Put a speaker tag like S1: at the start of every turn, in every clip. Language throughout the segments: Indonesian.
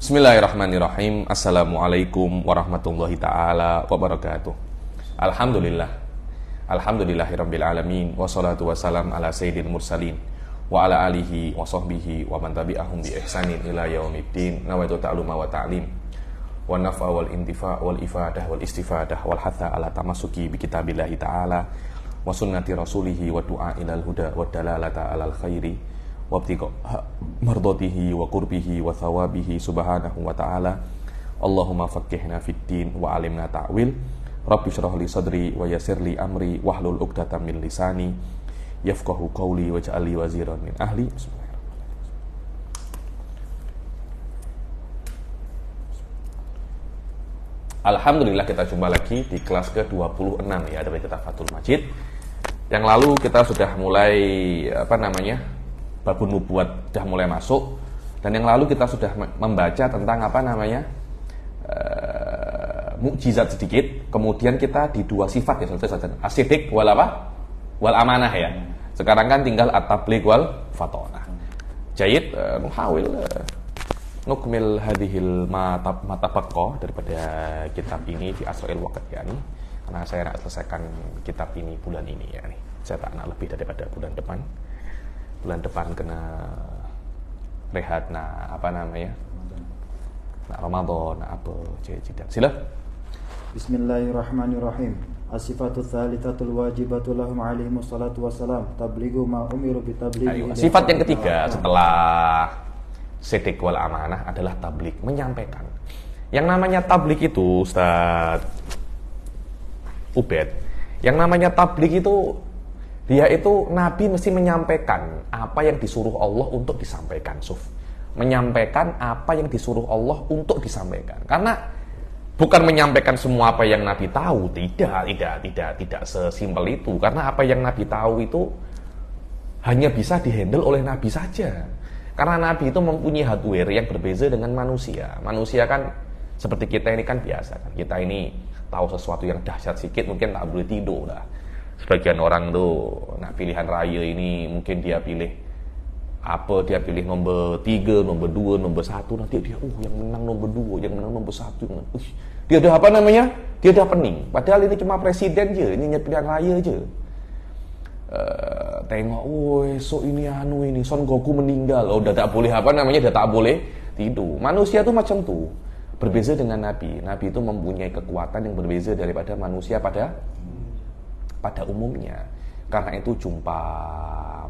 S1: Bismillahirrahmanirrahim. Assalamualaikum warahmatullahi ta'ala wabarakatuh. Alhamdulillah. Alhamdulillahirabbil alamin. Wassalatu wassalam ala sayyidil mursalin wa ala alihi wa sahbihi wa man tabi'ahum bi ihsanin ila yaumiddin. Nawaitu ta'luma wa ta'lim wa nafa wal intifa wal ifadah wal istifadah wal hatha ala tamasuki bi kitabillahi ta'ala wa sunnati rasulihi wa du'a ilal huda wa dalalata alal khairi wabtiqa mardatihi wa qurbihi wa thawabihi subhanahu wa ta'ala. Allahumma faqqihna fid din wa alimna ta'wil. Rabbi shrah li sadri wa yassir li amri wahlul 'uqdatam min lisani yafqahu qawli waj'al li waziran min ahli. Alhamdulillah, kita jumpa lagi di kelas ke-26 ya dari kitab Fathul Majid. Yang lalu kita sudah mulai Babun Nubuwat sudah mulai masuk, dan yang lalu kita sudah membaca tentang mukjizat sedikit. Kemudian kita di dua sifat ya, selesai as-sidq wal amanah ya. Sekarang kan tinggal at-tabligh wal fatonah. Jayid, nuhawil nukmil hadhil matabaqqa daripada kitab ini fi asra'il waqt ya nih. Karena saya nak selesaikan kitab ini bulan ini ya nih. Saya tak nak lebih daripada bulan depan. Bulan depan kena rehat Ramadan apa jadi. Sila.
S2: Bismillahirrahmanirrahim. As-sifatu tsalitsatul wajibatu lahum alaihi wassalatu wassalam tablighu ma umiru bi tablighi.
S1: Sifat yang ketiga setelah sidq wal amanah adalah tabligh, menyampaikan. Yang namanya tabligh itu Ustaz Ubed, yang namanya tabligh itu dia itu Nabi mesti menyampaikan apa yang disuruh Allah untuk disampaikan. Menyampaikan apa yang disuruh Allah untuk disampaikan. Karena bukan menyampaikan semua apa yang Nabi tahu, tidak sesimpel itu. Karena apa yang Nabi tahu itu hanya bisa dihandle oleh Nabi saja. Karena Nabi itu mempunyai hardware yang berbeza dengan manusia. Manusia kan seperti kita ini kan biasa kan. Kita ini tahu sesuatu yang dahsyat sedikit mungkin tak boleh tidur lah. Sebagian orang tuh, nah pilihan raya ini mungkin dia pilih nomor 3, nomor 2, nomor 1, nanti dia yang menang nomor 2, yang menang nomor 1. Dia ada dia ada pening. Padahal ini cuma presiden je, ini pilihan raya je. Tengok, esok ini Son Goku meninggal. Udah tak boleh dia tak boleh tidur. Manusia tuh macam tuh. Berbeza dengan Nabi. Nabi itu mempunyai kekuatan yang berbeza daripada manusia pada umumnya. Karena itu jumpa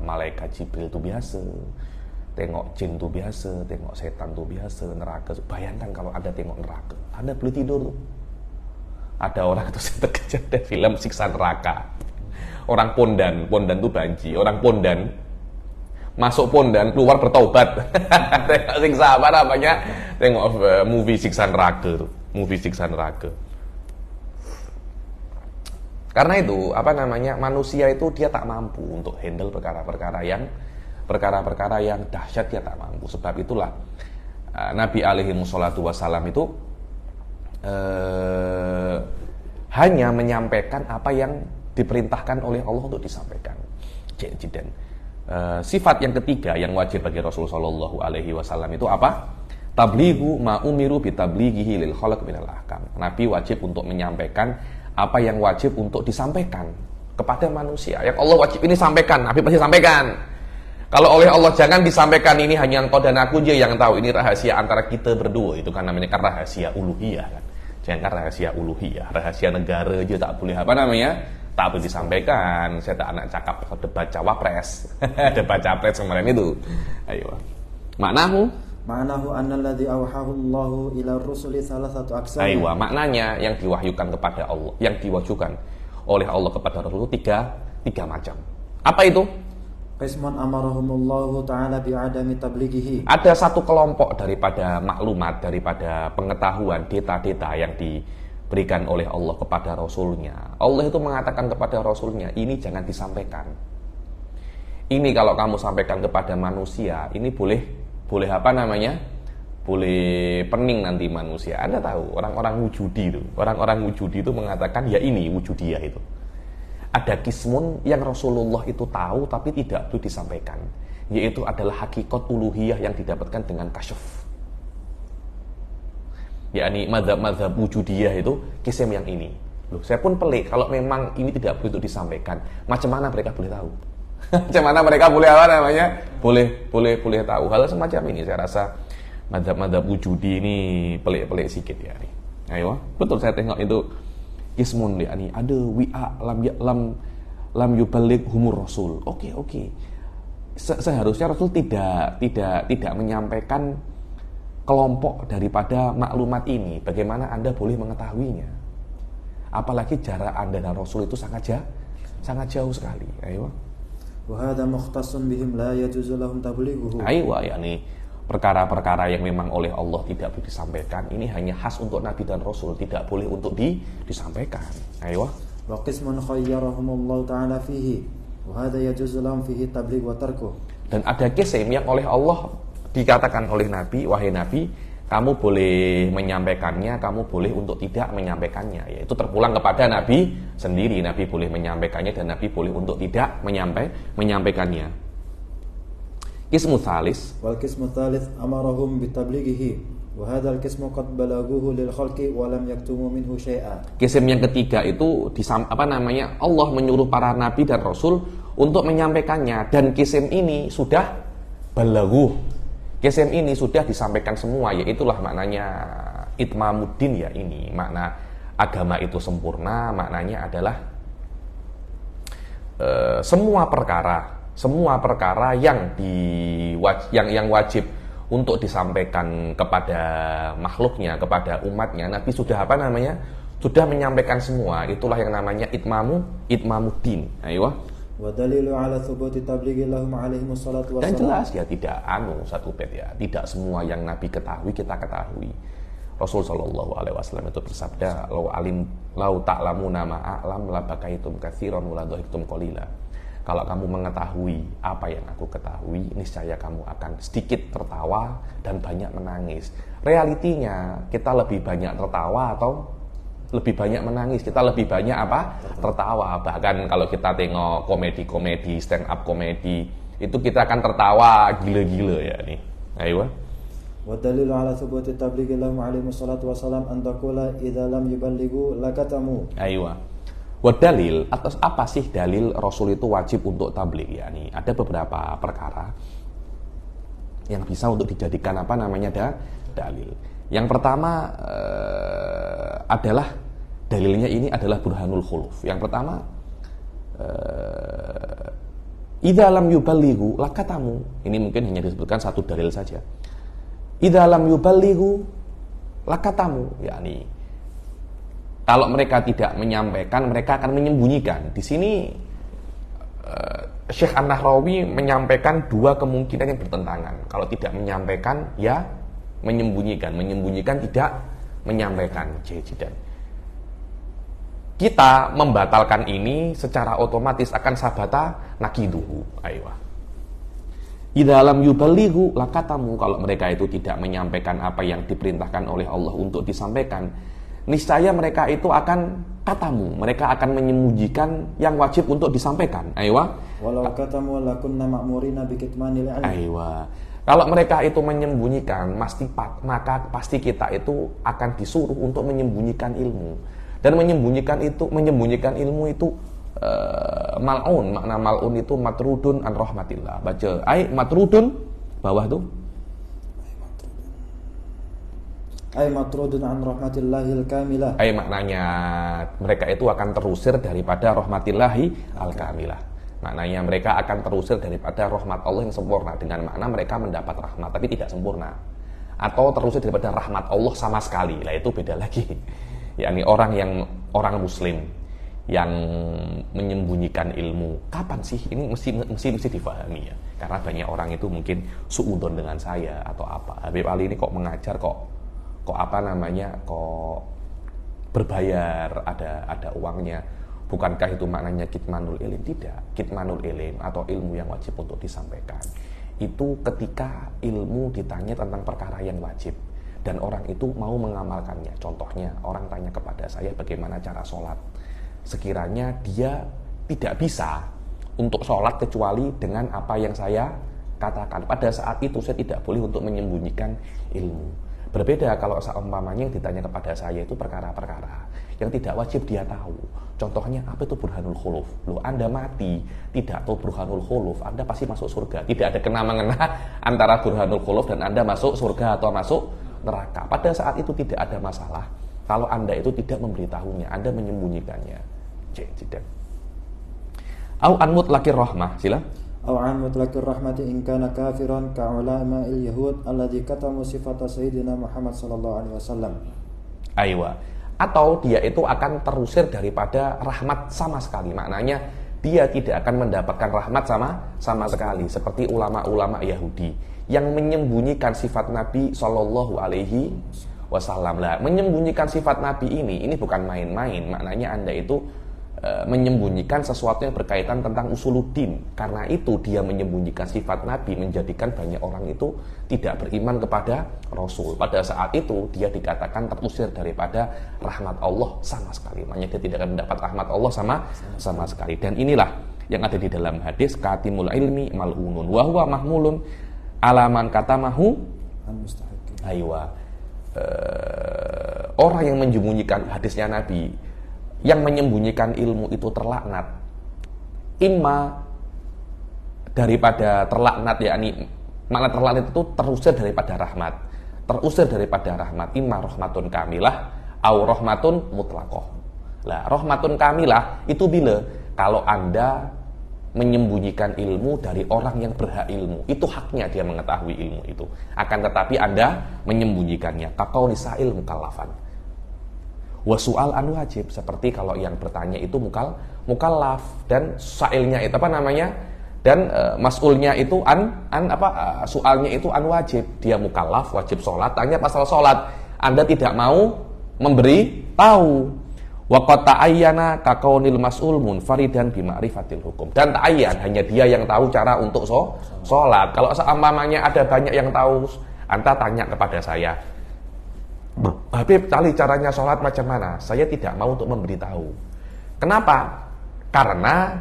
S1: malaikat Jibril itu biasa, tengok jin itu biasa, tengok setan itu biasa, neraka. Bayangkan kalau Anda tengok neraka, Anda boleh tidur tuh. Ada orang itu saya terkejar dari film siksa neraka. Orang pondan itu banci, orang pondan masuk pondan keluar bertaubat. Tengok siksa tengok movie siksa neraka tuh, Karena itu manusia itu dia tak mampu untuk handle perkara-perkara yang dahsyat, dia tak mampu. Sebab itulah Nabi alaihi wassalatu wassalam itu hanya menyampaikan apa yang diperintahkan oleh Allah untuk disampaikan. Jadi sifat yang ketiga yang wajib bagi Rasulullah sallallahu alaihi wasallam itu apa? Tablighu ma umiru bi tablighihi lil khalq minal ahkam. Nabi wajib untuk menyampaikan apa yang wajib untuk disampaikan kepada manusia. Yang Allah wajib ini sampaikan, Nabi pasti sampaikan. Kalau oleh Allah jangan disampaikan, ini hanya engkau dan aku aja yang tahu, ini rahasia antara kita berdua. Itu kan namanya kan rahasia uluhiyah kan. Jangan rahasia uluhiyah, rahasia negara aja tak boleh tak boleh disampaikan. Saya tak nak cakap debat cawapres. Debat capres kemarin itu. Ayo.
S2: Ma'nahu annalladzi awhahu Allahu ila rusuli salasatu aqsam.
S1: Aywa, maknanya yang diwahyukan kepada Allah, yang diwahyukan oleh Allah kepada Rasul itu tiga macam. Apa itu?
S2: Qismun amarahumullahu ta'ala bi'adami tablighihi.
S1: Ada satu kelompok daripada maklumat, daripada pengetahuan, data-data yang diberikan oleh Allah kepada Rasulnya. Allah itu mengatakan kepada Rasulnya, ini jangan disampaikan. Ini kalau kamu sampaikan kepada manusia, ini boleh pening nanti manusia. Anda tahu orang-orang wujudi itu mengatakan ya ini wujudiyah itu. Ada kismun yang Rasulullah itu tahu tapi tidak perlu disampaikan, yaitu adalah hakikat uluhiyah yang didapatkan dengan kasyaf. yakni mazhab wujudiyah itu kisim yang ini. Loh, saya pun pelik kalau memang ini tidak boleh untuk disampaikan. Macam mana mereka boleh tahu? Macam mana mereka boleh apa namanya? Boleh tahu hal semacam ini. Saya rasa mazhab wujudi ini pelik-pelik sikit ya nih. Ayo, betul saya tengok itu kismun yakni ada wi'a lam yuballigh humur rasul. Oke. Seharusnya Rasul tidak menyampaikan kelompok daripada maklumat ini. Bagaimana Anda boleh mengetahuinya? Apalagi jarak Anda dan Rasul itu sangat jauh sekali. Ayo.
S2: Wa hadza mukhtassun bihim la yajuzu lahum tablighuhu.
S1: Ayo, yakni perkara-perkara yang memang oleh Allah tidak boleh disampaikan, ini hanya khas untuk Nabi dan Rasul, tidak boleh untuk disampaikan. Ayo.
S2: Wa qismun khayyarahumullahu ta'ala fihi wa hadza yajuzu lahum fihi tabligh wa tarkuh. Dan
S1: ada kisim yang oleh Allah dikatakan oleh Nabi, wahai Nabi, kamu boleh menyampaikannya, kamu boleh untuk tidak menyampaikannya. Yaitu terpulang kepada Nabi sendiri. Nabi boleh menyampaikannya dan Nabi boleh untuk tidak menyampaikannya. Qismu tsalis.
S2: Wal qismu tsalits amarahum bitablighihi wa hadzal qismu qad balaghuhu lil khalqi wa lam yaktumu minhu syai'a.
S1: Kisim yang ketiga itu Allah menyuruh para nabi dan rasul untuk menyampaikannya, dan kisim ini sudah balaghuh. Kisim ini sudah disampaikan semua, yaitulah maknanya itmamuddin ya ini. Makna agama itu sempurna, maknanya adalah semua perkara yang wajib untuk disampaikan kepada makhluknya, kepada umatnya, Nabi sudah sudah menyampaikan semua. Itulah yang namanya itmamuddin. Ayo.
S2: Wa dalilu ala thubuti tablighi lahum alaihi wassalatu wassalam.
S1: Dan jelas ya tidak semua yang Nabi ketahui kita ketahui. Rasul sallallahu alaihi wasallam itu bersabda, "Lau ta'lamuna ma a'lam la bakaitum katsiran wa la dhahiktum qalila." Kalau kamu mengetahui apa yang aku ketahui, niscaya kamu akan sedikit tertawa dan banyak menangis. Realitinya kita lebih banyak tertawa atau lebih banyak menangis? Kita lebih banyak apa? Tertawa. Bahkan kalau kita tengok komedi-komedi, stand up komedi, itu kita akan tertawa gila-gila ya nih. Ayo.
S2: Wa dalilu ala thubuti tablighi lahum alaihi wassalatu wassalam an taqula idza lam yuballighu lakatamu.
S1: Ayo. Wa dalil, atas apa sih dalil Rasul itu wajib untuk tabligh ya nih? Ada beberapa perkara yang bisa untuk dijadikan dalil. Yang pertama adalah dalilnya ini adalah burhanul khuluf. Yang pertama idza lam yuballighu lakatamu. Ini mungkin hanya disebutkan satu dalil saja. Idza lam yuballighu lakatamu, yakni kalau mereka tidak menyampaikan, mereka akan menyembunyikan. Di sini Syekh An-Nahrawi menyampaikan dua kemungkinan yang bertentangan. Kalau tidak menyampaikan, ya menyembunyikan tidak menyampaikan. Jidan. Kita membatalkan ini secara otomatis akan sabata nakiduhu. Ayo. Idza lam yuballighu lakatamu, kalau mereka itu tidak menyampaikan apa yang diperintahkan oleh Allah untuk disampaikan, niscaya mereka itu akan katamu, mereka akan menyembunyikan yang wajib untuk disampaikan. Ayo.
S2: Walau katamu lakunna ma'murina bikitmanil ilmi.
S1: Ayo. Kalau mereka itu menyembunyikan, maka pasti kita itu akan disuruh untuk menyembunyikan ilmu. Dan menyembunyikan ilmu itu mal'un. Makna mal'un itu matrudun an rahmatillah. Baca matrudun bawah tuh. Matrudun an rahmatillahil kamilah. Maknanya mereka itu akan terusir daripada rahmatillahi al-kamilah. Maknanya mereka akan terusir daripada rahmat Allah yang sempurna. Dengan makna mereka mendapat rahmat tapi tidak sempurna. Atau terusir daripada rahmat Allah sama sekali. Lah itu beda lagi. Yakni orang muslim yang menyembunyikan ilmu. Kapan sih? Ini mesti difahami ya. Karena banyak orang itu mungkin suudzon dengan saya atau apa. Habib Ali ini kok mengajar kok berbayar, ada uangnya. Bukankah itu maknanya kitmanul ilim? Tidak. Kitmanul ilim atau ilmu yang wajib untuk disampaikan itu ketika ilmu ditanya tentang perkara yang wajib dan orang itu mau mengamalkannya. Contohnya, orang tanya kepada saya bagaimana cara sholat. Sekiranya dia tidak bisa untuk sholat kecuali dengan apa yang saya katakan, pada saat itu saya tidak boleh untuk menyembunyikan ilmu. Berbeda kalau seumpamanya yang ditanya kepada saya itu perkara-perkara yang tidak wajib dia tahu. Contohnya apa itu burhanul khuluf? Loh, Anda mati tidak tahu burhanul khuluf, Anda pasti masuk surga. Tidak ada kena-mengena antara burhanul khuluf dan Anda masuk surga atau masuk neraka. Pada saat itu tidak ada masalah kalau Anda itu tidak memberitahunya, Anda menyembunyikannya. Tidak. Au an mutlaqir rahmah, sila.
S2: Au an mutlaqir rahmati in kana kafiran ka ulama'il yahud alladzi katamu sifata sayyidina Muhammad sallallahu alaihi wasallam.
S1: Aywa. Atau dia itu akan terusir daripada rahmat sama sekali. Maknanya dia tidak akan mendapatkan rahmat sama sekali. Seperti ulama-ulama Yahudi yang menyembunyikan sifat Nabi Shallallahu Alaihi Wasallam. Lah, menyembunyikan sifat Nabi ini bukan main-main. Maknanya Anda itu menyembunyikan sesuatu yang berkaitan tentang usuluddin. Karena itu dia menyembunyikan sifat Nabi, menjadikan banyak orang itu tidak beriman kepada Rasul. Pada saat itu dia dikatakan terusir daripada rahmat Allah sama sekali. Maknanya dia tidak akan mendapat rahmat Allah sama sekali. Dan inilah yang ada di dalam hadis, katimul ilmi mal'unun wa huwa mahmulun alaman katamahu aywa. Orang yang menyembunyikan hadisnya Nabi, yang menyembunyikan ilmu itu terlaknat. Imma daripada terlaknat, yakni makna terlaknat itu terusir daripada rahmat. Terusir daripada rahmat. Imma rahmatun kamilah au rahmatun mutlaqah. Lah, rahmatun kamilah itu bila kalau Anda menyembunyikan ilmu dari orang yang berhak ilmu. Itu haknya dia mengetahui ilmu itu. Akan tetapi Anda menyembunyikannya. Kaqauli sa'il mukallafan. Wasu'al an wajib, seperti kalau yang bertanya itu mukallaf dan sa'ilnya itu apa namanya, dan mas'ulnya itu soalnya itu an wajib. Dia mukallaf, wajib sholat, tanya pasal sholat, Anda tidak mau memberi tahu. Wa qad ta'ayyana ka qaulil mas'ul munfaridan bi ma'rifatil hukum. Dan ta'ayyan, hanya dia yang tahu cara untuk sholat. Kalau seumpamanya ada banyak yang tahu, Anda tanya kepada saya, Habib, cari caranya sholat macam mana? Saya tidak mau untuk memberitahu. Kenapa? Karena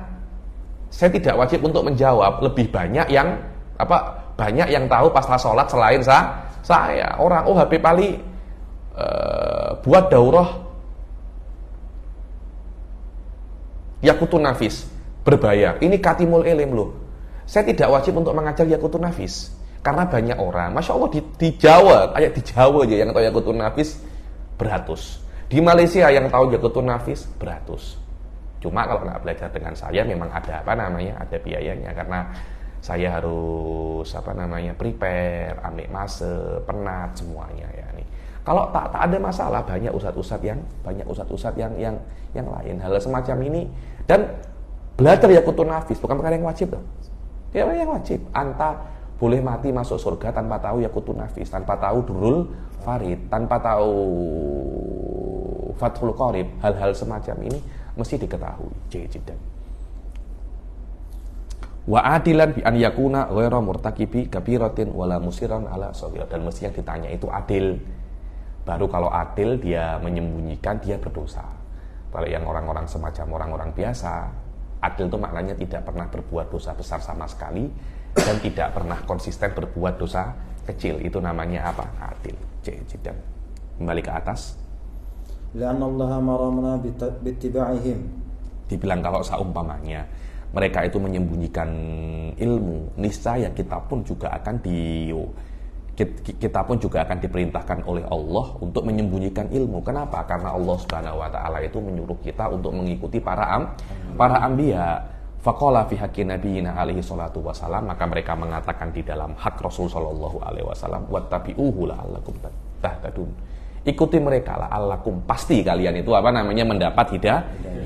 S1: saya tidak wajib untuk menjawab. Lebih banyak yang tahu pasal sholat selain saya. Orang, Habib Ali buat daurah Yaqutun Nafis berbayar. Ini katimul ilim loh. Saya tidak wajib untuk mengajar Yaqutun Nafis. Karena banyak orang, Masya Allah di Jawa, kayak di Jawa aja yang tahu Yaqutun Nafis beratus. Di Malaysia yang tahu Yaqutun Nafis beratus. Cuma kalau nggak belajar dengan saya memang ada ada biayanya, karena saya harus prepare, ambil mase, penat semuanya ya nih. Kalau tak ada masalah, banyak ustadz yang lain hal semacam ini. Dan belajar Yaqutun Nafis bukan perkara yang wajib loh. Ya yang wajib. Anta boleh mati masuk surga tanpa tahu Yaqutun Nafis, tanpa tahu Durrul Farid, tanpa tahu Fathul Qorib. Hal-hal semacam ini mesti diketahui. Jidan. Wa adilan bi an yakuna ghairu murtakibi kabiratin wala musiran ala shaghir. Dan mesti yang ditanya itu adil. Baru kalau adil dia menyembunyikan, dia berdosa. Kalau yang orang-orang semacam orang-orang biasa, adil itu maknanya tidak pernah berbuat dosa besar sama sekali dan tidak pernah konsisten berbuat dosa kecil. Itu namanya apa? Adil. Jidan. Kembali ke atas.
S2: Li'anna Allah maramna bittiba'ihim.
S1: Dibilang kalau seumpamanya mereka itu menyembunyikan ilmu, niscaya kita pun juga akan diperintahkan oleh Allah untuk menyembunyikan ilmu. Kenapa? Karena Allah Subhanahu wa taala itu menyuruh kita untuk mengikuti para anbiya. Faqala fi haqqi nabiyina alaihi salatu wasalam, maka mereka mengatakan di dalam hak Rasul sallallahu alaihi wasallam, wattabi'uhu la'allakum tahtadun. Ikuti mereka la'allakum, pasti kalian itu mendapat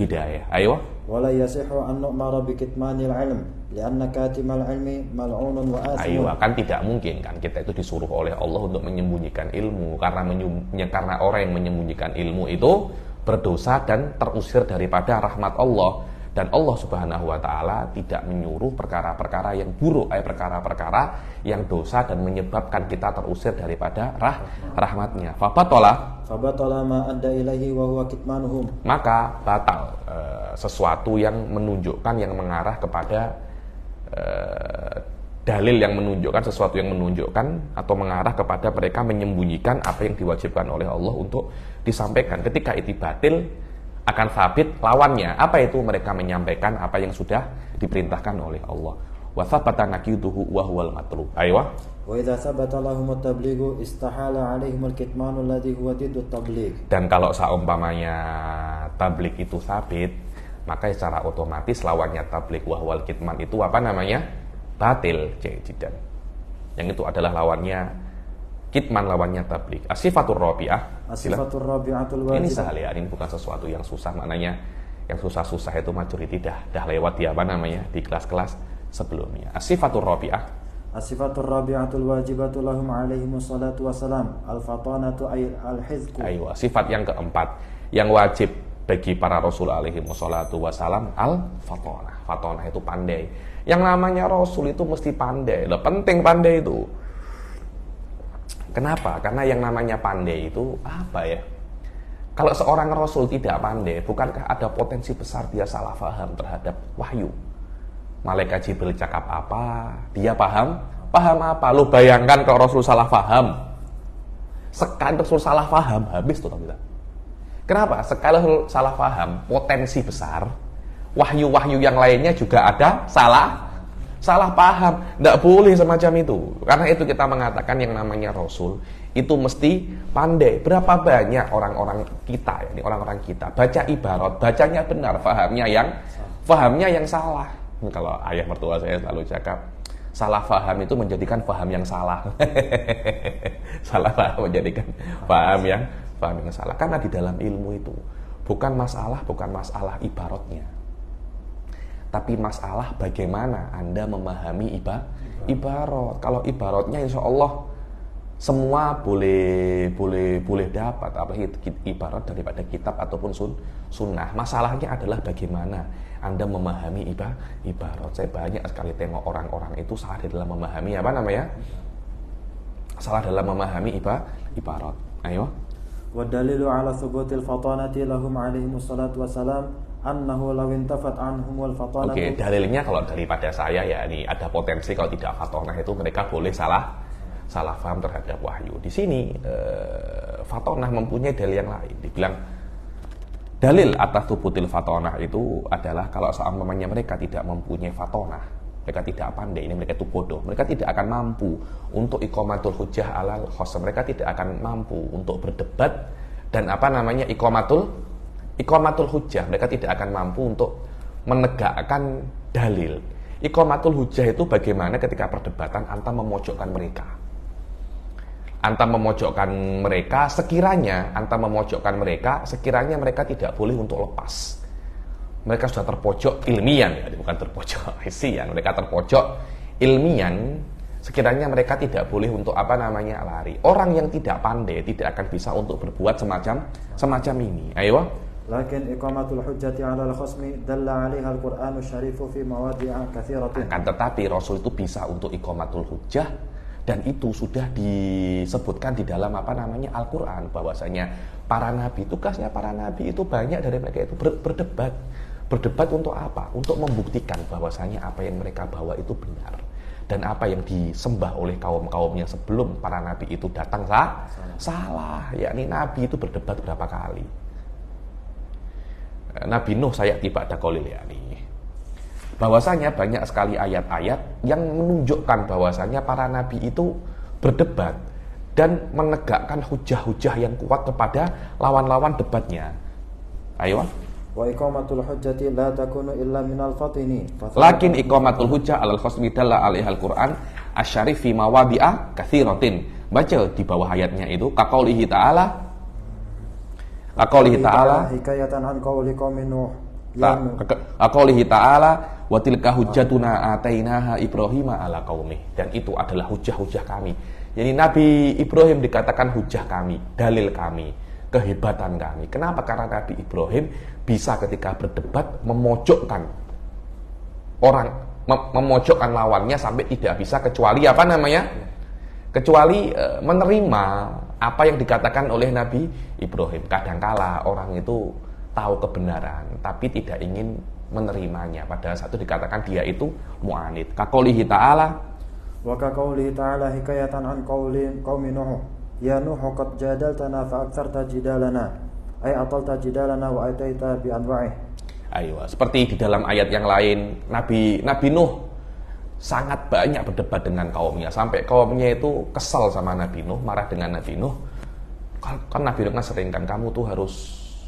S1: hidayah. Ayo.
S2: Wala yasihu an nu'mara bi kitmanil ilm li'anna katimal ilmi mal'unun wa asim.
S1: Ayo, kan tidak mungkin kan kita itu disuruh oleh Allah untuk menyembunyikan ilmu, karena orang yang menyembunyikan ilmu itu berdosa dan terusir daripada rahmat Allah. Dan Allah Subhanahu wa taala tidak menyuruh perkara-perkara yang buruk, perkara-perkara yang dosa dan menyebabkan kita terusir daripada rahmatnya. Fabatola
S2: ma adda ilaihi wa huwa kitmanuhum.
S1: Maka batal sesuatu yang menunjukkan, yang mengarah kepada dalil yang menunjukkan sesuatu yang menunjukkan atau mengarah kepada mereka menyembunyikan apa yang diwajibkan oleh Allah untuk disampaikan. Ketika itu batil, akan sabit lawannya. Apa itu? Mereka menyampaikan apa yang sudah diperintahkan oleh Allah. Wa thabata naqiduhu wa huwal matlub. Aywa.
S2: Wa idza sabata lahum at-tablighu istahala 'alaihim al-kitman alladhi huwa diddu at-tabligh.
S1: Dan kalau seumpamanya tabligh itu sabit, maka secara otomatis lawannya tabligh wa huwal kitman itu apa namanya? Batil, jidan. Yang itu adalah lawannya kitman, lawannya tabligh. As-sifatur rabi'ah.
S2: As-sifatur rabi'atul wajib.
S1: Ini sahal ya, ini bukan sesuatu yang susah, maknanya yang susah-susah itu majority dah lewat di apa namanya? Di kelas-kelas sebelumnya. As-sifatur rabi'ah.
S2: As-sifatur rabi'atul wajibatu lahum 'alaihimus salatu wassalam. Al-fatanatu ay al-hizqu.
S1: Ayo, sifat yang keempat yang wajib bagi para rasul alaihimus salatu wassalam, al-fatanah. Fatanah itu pandai. Yang namanya rasul itu mesti pandai. Lah penting pandai itu. Kenapa? Karena yang namanya pandai itu apa ya? Kalau seorang rasul tidak pandai, bukankah ada potensi besar dia salah paham terhadap wahyu? Malaikat Jibril cakap apa, dia paham apa? Lu bayangkan kalau Rasul salah paham. Sekali Rasul salah paham, habis tuh kita. Kenapa? Sekali Rasul salah paham, potensi besar. Wahyu-wahyu yang lainnya juga ada salah paham. Tidak boleh semacam itu. Karena itu kita mengatakan yang namanya Rasul itu mesti pandai. Berapa banyak orang-orang kita, ini orang-orang kita baca ibarat, bacanya benar, fahamnya yang salah. Kalau ayah mertua saya selalu cakap, salah faham itu menjadikan faham yang salah. Salah faham menjadikan faham yang salah. Karena di dalam ilmu itu bukan masalah ibaratnya, tapi masalah bagaimana Anda memahami ibarat. Kalau ibaratnya insya Allah semua boleh dapat, apalagi ibarat daripada kitab ataupun sunnah. Masalahnya adalah bagaimana Anda memahami ibarat. Saya banyak sekali tengok orang-orang itu salah dalam memahami ibarat. Ayo.
S2: Wa dalilu ala thubutil fatanati lahum 'alaihimus salatu wassalam annahu law intafat anhumul fatanatu.
S1: Oke, dalilnya kalau daripada saya ya ini ada potensi kalau tidak fatanah itu mereka boleh salah paham terhadap wahyu. Di sini fatanah mempunyai dalil yang lain. Dibilang dalil atas thubutil fatanah itu adalah kalau seumpamanya mereka tidak mempunyai fatanah, mereka tidak pandai, ini mereka itu bodoh, mereka tidak akan mampu untuk iqamatul hujjah alal khos, mereka tidak akan mampu untuk berdebat dan iqamatul hujjah, mereka tidak akan mampu untuk menegakkan dalil. Iqamatul hujjah itu bagaimana ketika perdebatan anta memojokkan sekiranya mereka tidak boleh untuk lepas. Mereka sudah terpojok ilmian, ya, bukan terpojok isian. Mereka terpojok ilmian, sekiranya mereka tidak boleh untuk lari. Orang yang tidak pandai tidak akan bisa untuk berbuat semacam ini. Ayo.
S2: Lakin iqamatul hujjati 'ala al-khasmi dalla 'alaiha al-Qur'anu syarifu fi mawadi'a katsiratin. Akan
S1: tetapi Rasul itu bisa untuk iqamatul hujjah, dan itu sudah disebutkan di dalam Al-Qur'an bahwasanya para nabi, tugasnya para nabi itu banyak dari mereka itu berdebat untuk apa? Untuk membuktikan bahwasanya apa yang mereka bawa itu benar dan apa yang disembah oleh kaum-kaumnya sebelum para nabi itu datang salah. Yakni nabi itu berdebat berapa kali. Nabi Nuh saya tiba ada kolil yakni bahwasanya banyak sekali ayat-ayat yang menunjukkan bahwasanya para nabi itu berdebat dan menegakkan hujah-hujah yang kuat kepada lawan-lawan debatnya. Ayo.
S2: Wa iqamatul hujjati la takunu illa minal fatini.
S1: Lakin iqamatul hujjah alal khasmi dalla alaihal Qur'an asyarif fi mawadi'a katsiratin. Baca di bawah ayatnya itu kaqaulihi ta'ala
S2: hikayatan an qauli qaumin Nuh.
S1: Aqaulihi ta'ala wa tilka hujjatuna atainaha Ibrahima ala qaumi, dan itu adalah hujah-hujah kami. Jadi Nabi Ibrahim dikatakan hujah kami, dalil kami, kehebatan kami. Kenapa? Karena Nabi Ibrahim bisa ketika berdebat memojokkan lawannya sampai tidak bisa kecuali menerima apa yang dikatakan oleh Nabi Ibrahim. Kadangkala orang itu tahu kebenaran tapi tidak ingin menerimanya, pada saat itu dikatakan dia itu mu'anid. Kaqaulihi ta'ala
S2: Wa ka qawlihi ta'ala hikayatan an qaumi Nuh. Ya Nuh qad jadaltana fa aktsarta jidalana. Ay atalta jidalana wa ataita bi anwa'ih.
S1: Ayo, seperti di dalam ayat yang lain, Nabi Nuh sangat banyak berdebat dengan kaumnya, sampai kaumnya itu kesal sama Nabi Nuh, marah dengan Nabi Nuh. Kan Nabi Nuh kan sering kan, kamu tuh harus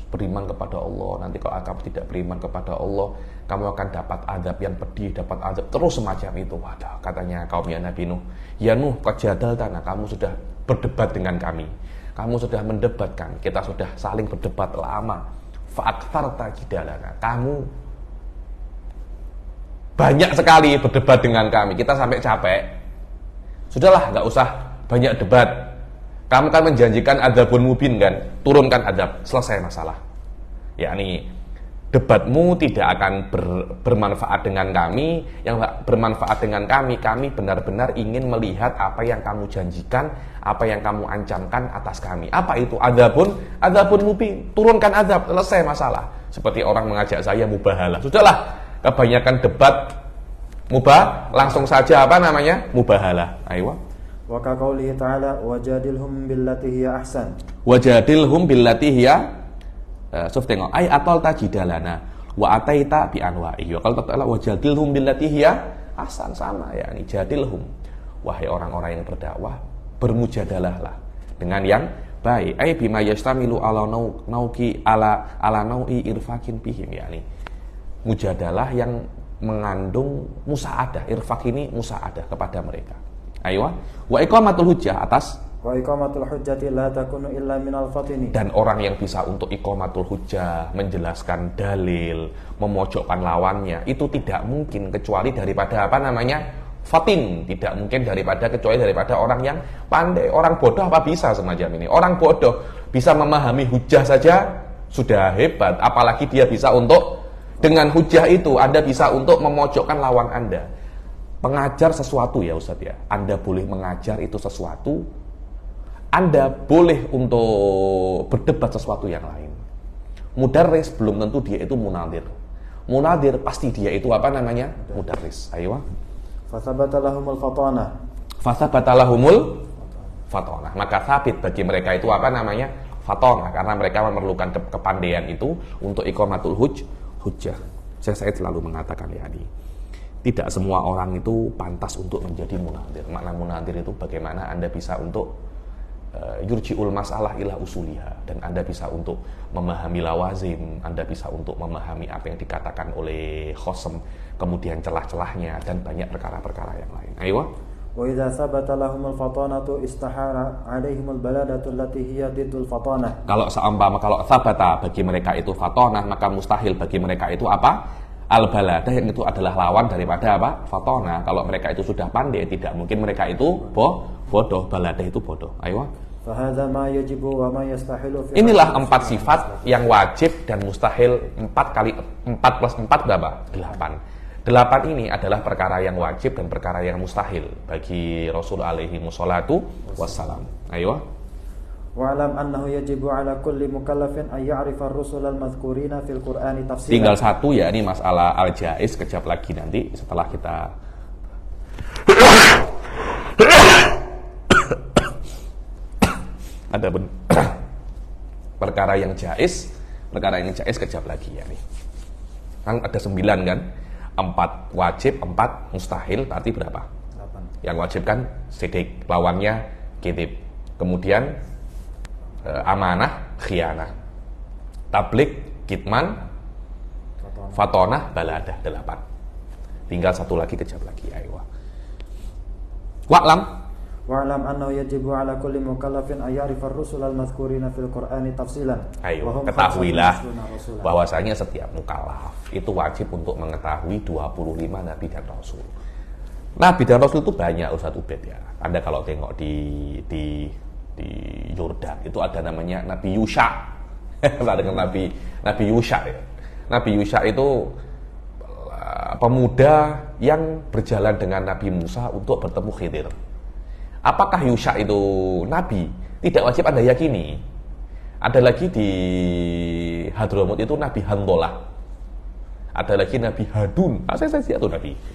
S1: beriman kepada Allah, nanti kalau kamu tidak beriman kepada Allah, kamu akan dapat azab yang pedih, dapat azab terus semacam itu. Wadah, katanya kaumnya Nabi Nuh, ya Nuh, kejadal tanah, kamu sudah berdebat dengan kami, kamu sudah mendebatkan, kita sudah saling berdebat lama. Fa'aktsarta jidalana, kamu banyak sekali berdebat dengan kami, kita sampai capek. Sudahlah, nggak usah banyak debat. Kamu kan menjanjikan adzabun mubin kan, turunkan azab, selesai masalah. Yakni debatmu tidak akan bermanfaat dengan kami. Yang bermanfaat dengan kami benar-benar ingin melihat apa yang kamu janjikan, apa yang kamu ancamkan atas kami. Apa itu? Adzabun mubin, turunkan azab, selesai masalah. Seperti orang mengajak saya mubahalah. Sudahlah, kebanyakan debat mubah, langsung saja apa namanya? Mubahalah. Ayo.
S2: Wa ka qawlihi ta'ala wajadilhum billati hiya ahsan.
S1: Wajadilhum billati hiya Suf tengok, ay atol tajidalana wa ataita bi anwa'i. Kalau ta'ala wajadilhum billati hiya ahsan, sama ya, ini jadilhum. Wahai orang-orang yang berdakwah, bermujadalahlah dengan yang baik. Ay bima yastamilu ala nauki ala nau'i irfakin bihim, yakni mujadalah yang mengandung musaadah. Irfak ini musaadah kepada mereka. Ayo, wa iqamatul hujjah, atas
S2: Wa iqamatul hujjati la takunu illa minal fatini.
S1: Dan orang yang bisa untuk iqamatul hujjah, menjelaskan dalil, memojokkan lawannya, itu tidak mungkin kecuali daripada apa namanya? Fatin. Tidak mungkin kecuali daripada orang yang pandai. Orang bodoh apa bisa semacam ini? Orang bodoh bisa memahami hujjah saja sudah hebat, apalagi dia bisa untuk dengan hujjah itu Anda bisa untuk memojokkan lawan Anda. Pengajar sesuatu ya Ustaz ya. Anda boleh mengajar itu sesuatu, Anda boleh untuk berdebat sesuatu yang lain. Mudarris belum tentu dia itu munadir. Munadir pasti dia itu apa namanya? Mudarris. Ayo.
S2: Fathabatalahumul fatana.
S1: Fathabatalahumul fatana. Maka sabit bagi mereka itu apa namanya? Fatana, karena mereka memerlukan kepandaian itu untuk iqamatul hujjah. Saya selalu mengatakan ya ini, tidak semua orang itu pantas untuk menjadi munadir. Makna munadir itu bagaimana Anda bisa untuk yurji'ul masalah ila usuliha, dan Anda bisa untuk memahami lawazim, Anda bisa untuk memahami apa yang dikatakan oleh khosem, kemudian celah-celahnya, dan banyak perkara-perkara yang lain. Ayo.
S2: Wa idza sabata lahumul fatanatu istahara alaihimul baladatu allati hiya diddul fatanah.
S1: Kalau sabata bagi mereka itu fatanah, maka mustahil bagi mereka itu apa? Al-baladah, yang itu adalah lawan daripada apa? Fatanah. Kalau mereka itu sudah pandai, tidak mungkin mereka itu bodoh. Baladah itu bodoh. Ayo. Inilah 4 sifat yang wajib dan mustahil. 4 plus 4 berapa? 8. 8 ini adalah perkara yang wajib dan perkara yang mustahil bagi Rasul alaihi wassalatu wassalam. Ayo.
S2: Wa'lam annahu yajibu ala kulli mukallafin an ya'rifa ar-rusul al-madhkurina fil Qur'ani tafsilan.
S1: Tinggal satu ya, ini masalah al-jaiz, kejap lagi nanti setelah kita ada perkara yang jaiz kejap lagi ya nih. Kan ada 9 kan? 4 wajib, 4 mustahil, berarti berapa?
S2: 8.
S1: Yang wajib kan sidik, lawannya kidib. Kemudian amanah, khianah. Tablik, kitman, fatonah, baladah, 8. Tinggal satu lagi, kejap lagi. Ayo.
S2: Wa'lam annahu yajibu ala kulli mukallafin an ya'rifa ar-rusul al-madhkurina fil Qur'ani tafsilan.
S1: Ayo, ketahuilah bahwasanya setiap mukallaf itu wajib untuk mengetahui 25 nabi dan rasul. Nabi dan rasul itu banyak Ustaz Ubed ya. Anda kalau tengok di Yordan itu ada namanya Nabi Yusha. Dengan Nabi Yusha ya. Nabi Yusha itu pemuda yang berjalan dengan Nabi Musa untuk bertemu Khidir. Apakah Yusha itu nabi? Tidak wajib Anda yakini. Ada lagi di Hadramut itu Nabi Handolah. Ada lagi Nabi Hadun. Saya lihat tuh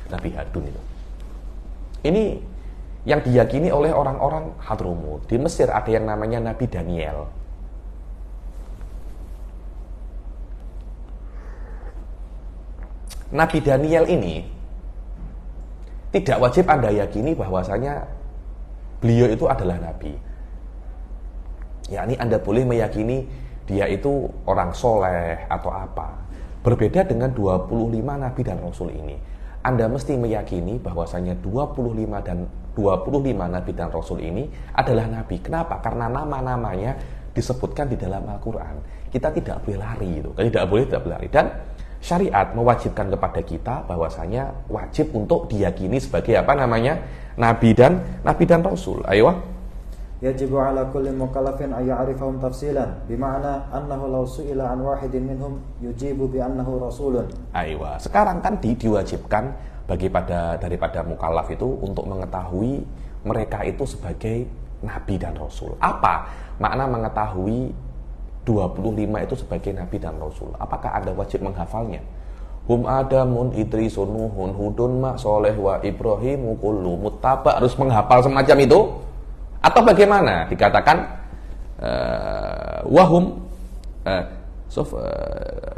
S1: Nabi Hadun itu. Ini yang diyakini oleh orang-orang Hadramut. Di Mesir ada yang namanya Nabi Daniel. Nabi Daniel ini tidak wajib Anda yakini bahwasanya beliau itu adalah nabi. Yakni Anda boleh meyakini dia itu orang soleh atau apa. Berbeda dengan 25 nabi dan rasul ini. Anda mesti meyakini bahwasanya 25 nabi dan rasul ini adalah nabi. Kenapa? Karena nama-namanya disebutkan di dalam Al-Quran. Kita tidak boleh lari itu. Tidak boleh lari. Dan syariat mewajibkan kepada kita bahwasanya wajib untuk diyakini sebagai apa namanya? Nabi dan rasul. Ayo.
S2: Yajibu ala kulli mukallafin ay ya'rifahum tafsilan bima'na annahu law su'ila an wahidin minhum yujibu bi annahu rasulun.
S1: Ayo. Sekarang kan diwajibkan daripada mukallaf itu untuk mengetahui mereka itu sebagai nabi dan rasul. Apa makna mengetahui 25 itu sebagai nabi dan rasul? Apakah Anda wajib menghafalnya? Hum Adamun, Idrisun, Nuhun, Hudun, Mak, Soleh, wa Ibrahimu, kullu muttaba. Harus menghafal semacam itu? Atau bagaimana? Dikatakan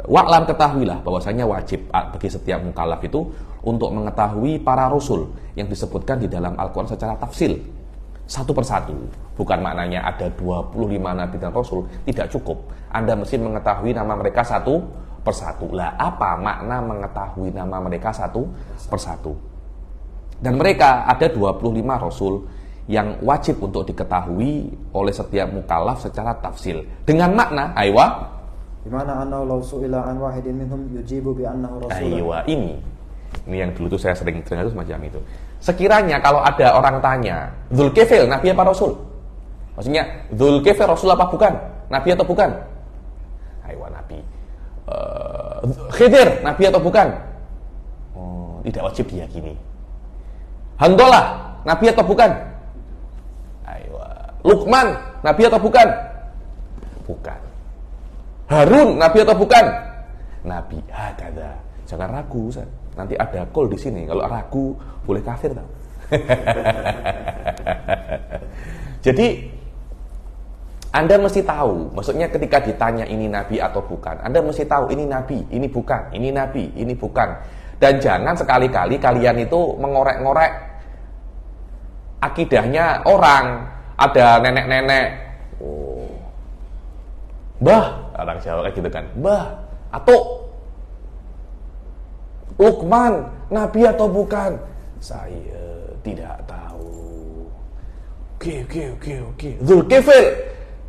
S1: wa'lam, ketahuilah bahwasanya wajib bagi setiap mukallaf itu untuk mengetahui para rasul yang disebutkan di dalam Al-Quran secara tafsil, satu persatu. Bukan maknanya ada 25 nabi dan rasul, tidak cukup. Anda mesti mengetahui nama mereka satu persatu. Lah, apa makna mengetahui nama mereka satu persatu? Dan mereka ada 25 rasul yang wajib untuk diketahui oleh setiap mukallaf secara tafsil. Dengan makna, aywa,
S2: dimana annahu law su'ila an wahidin minhum yujibu bi annahu rasul.
S1: Aywa, ini yang dulu tuh saya sering dengar itu semacam itu. Sekiranya kalau ada orang tanya, Dzulkifl nabi apa rasul? Maksudnya, Dzulkifl rasul apa bukan? Nabi atau bukan? Aywa, nabi. Khidir nabi atau bukan? Oh, tidak wajib diyakini. Handolah nabi atau bukan? Aywa. Luqman nabi atau bukan? Bukan. Harun nabi atau bukan? Nabi. Hakada. Jangan ragu, Ustaz. Nanti ada call di sini. Kalau ragu boleh kafir tak? Jadi Anda mesti tahu, maksudnya ketika ditanya ini nabi atau bukan, Anda mesti tahu ini nabi, ini bukan, ini nabi, ini bukan. Dan jangan sekali-kali kalian itu mengorek-ngorek akidahnya orang. Ada nenek-nenek, oh, Mbah, orang Jawa kayak gitu kan, Mbah, atau Luqman, nabi atau bukan? Saya tidak tahu. Oke. Dzulkifl,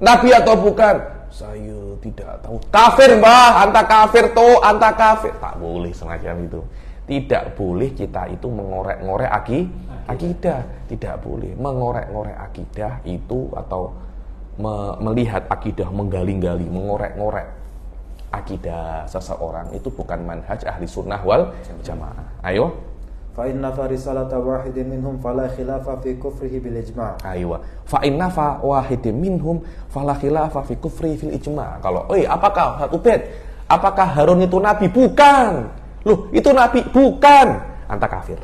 S1: nabi atau bukan? Saya tidak tahu. Kafir, Mbah, anta kafir toh, anta kafir. Tak boleh semacam itu. Tidak boleh kita itu mengorek-ngorek akidah. Tidak boleh mengorek-ngorek akidah itu, atau melihat akidah, menggali-gali, mengorek-ngorek akidah seseorang itu bukan manhaj ahli sunnah wal jamaah. Ayo.
S2: Fa inna farisalata wahidin minhum fala khilafa fi kufrihi bil ijma'.
S1: Ayo. Fa inna fa wahidin minhum fala khilafa fi kufrihi fil ijma'. Kalau, apakah Ubed? Apakah Harun itu nabi? Bukan. Loh, itu nabi? Bukan. Anta kafir.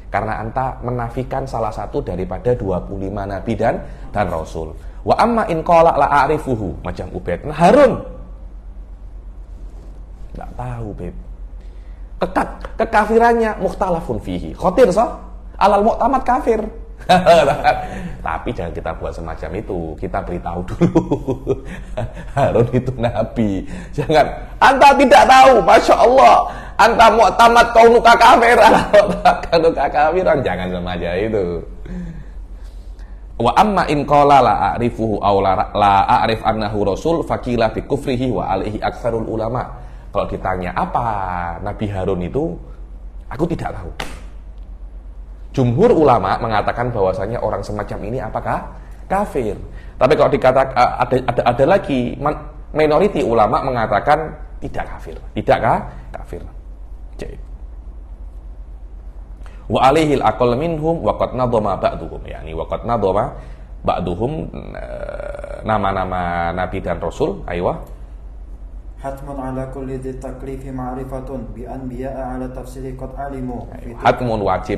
S1: Karena anta menafikan salah satu daripada 25 nabi dan rasul. Wa amma in qala la a'rifuhu, macam Ubed. Nah, Harun enggak tahu, Beb. Kekafirannya mukhtalafun fihi. Khotir sah? Alal mu'tamad kafir. Tapi jangan kita buat semacam itu. Kita beritahu dulu Harun itu nabi. Jangan anta tidak tahu, Masya Allah, anta mu'tamad kaunuka kafir, kaunuka kafiran. Jangan semacam itu. Wa amma in qala la a'rifuhu aw la a'rif annahu rasul faqila bi kufrihi wa alaihi aktsarul ulama. Kalau ditanya apa Nabi Harun itu, aku tidak tahu. Jumhur ulama mengatakan bahwasanya orang semacam ini apakah kafir. Tapi kalau dikatakan ada lagi minority ulama mengatakan tidak kafir. Tidakkah kafir? Jadi, wa alaihil aqall minhum wa qad nadama ba'duhum, yakni wa qad nadama ba'duhum, nama-nama nabi dan rasul. Aywa.
S2: Hatmun ala kulli dzit taklifi ma'rifatun bi anbiya'a ala tafsiri qad alimu.
S1: Hatmun, wajib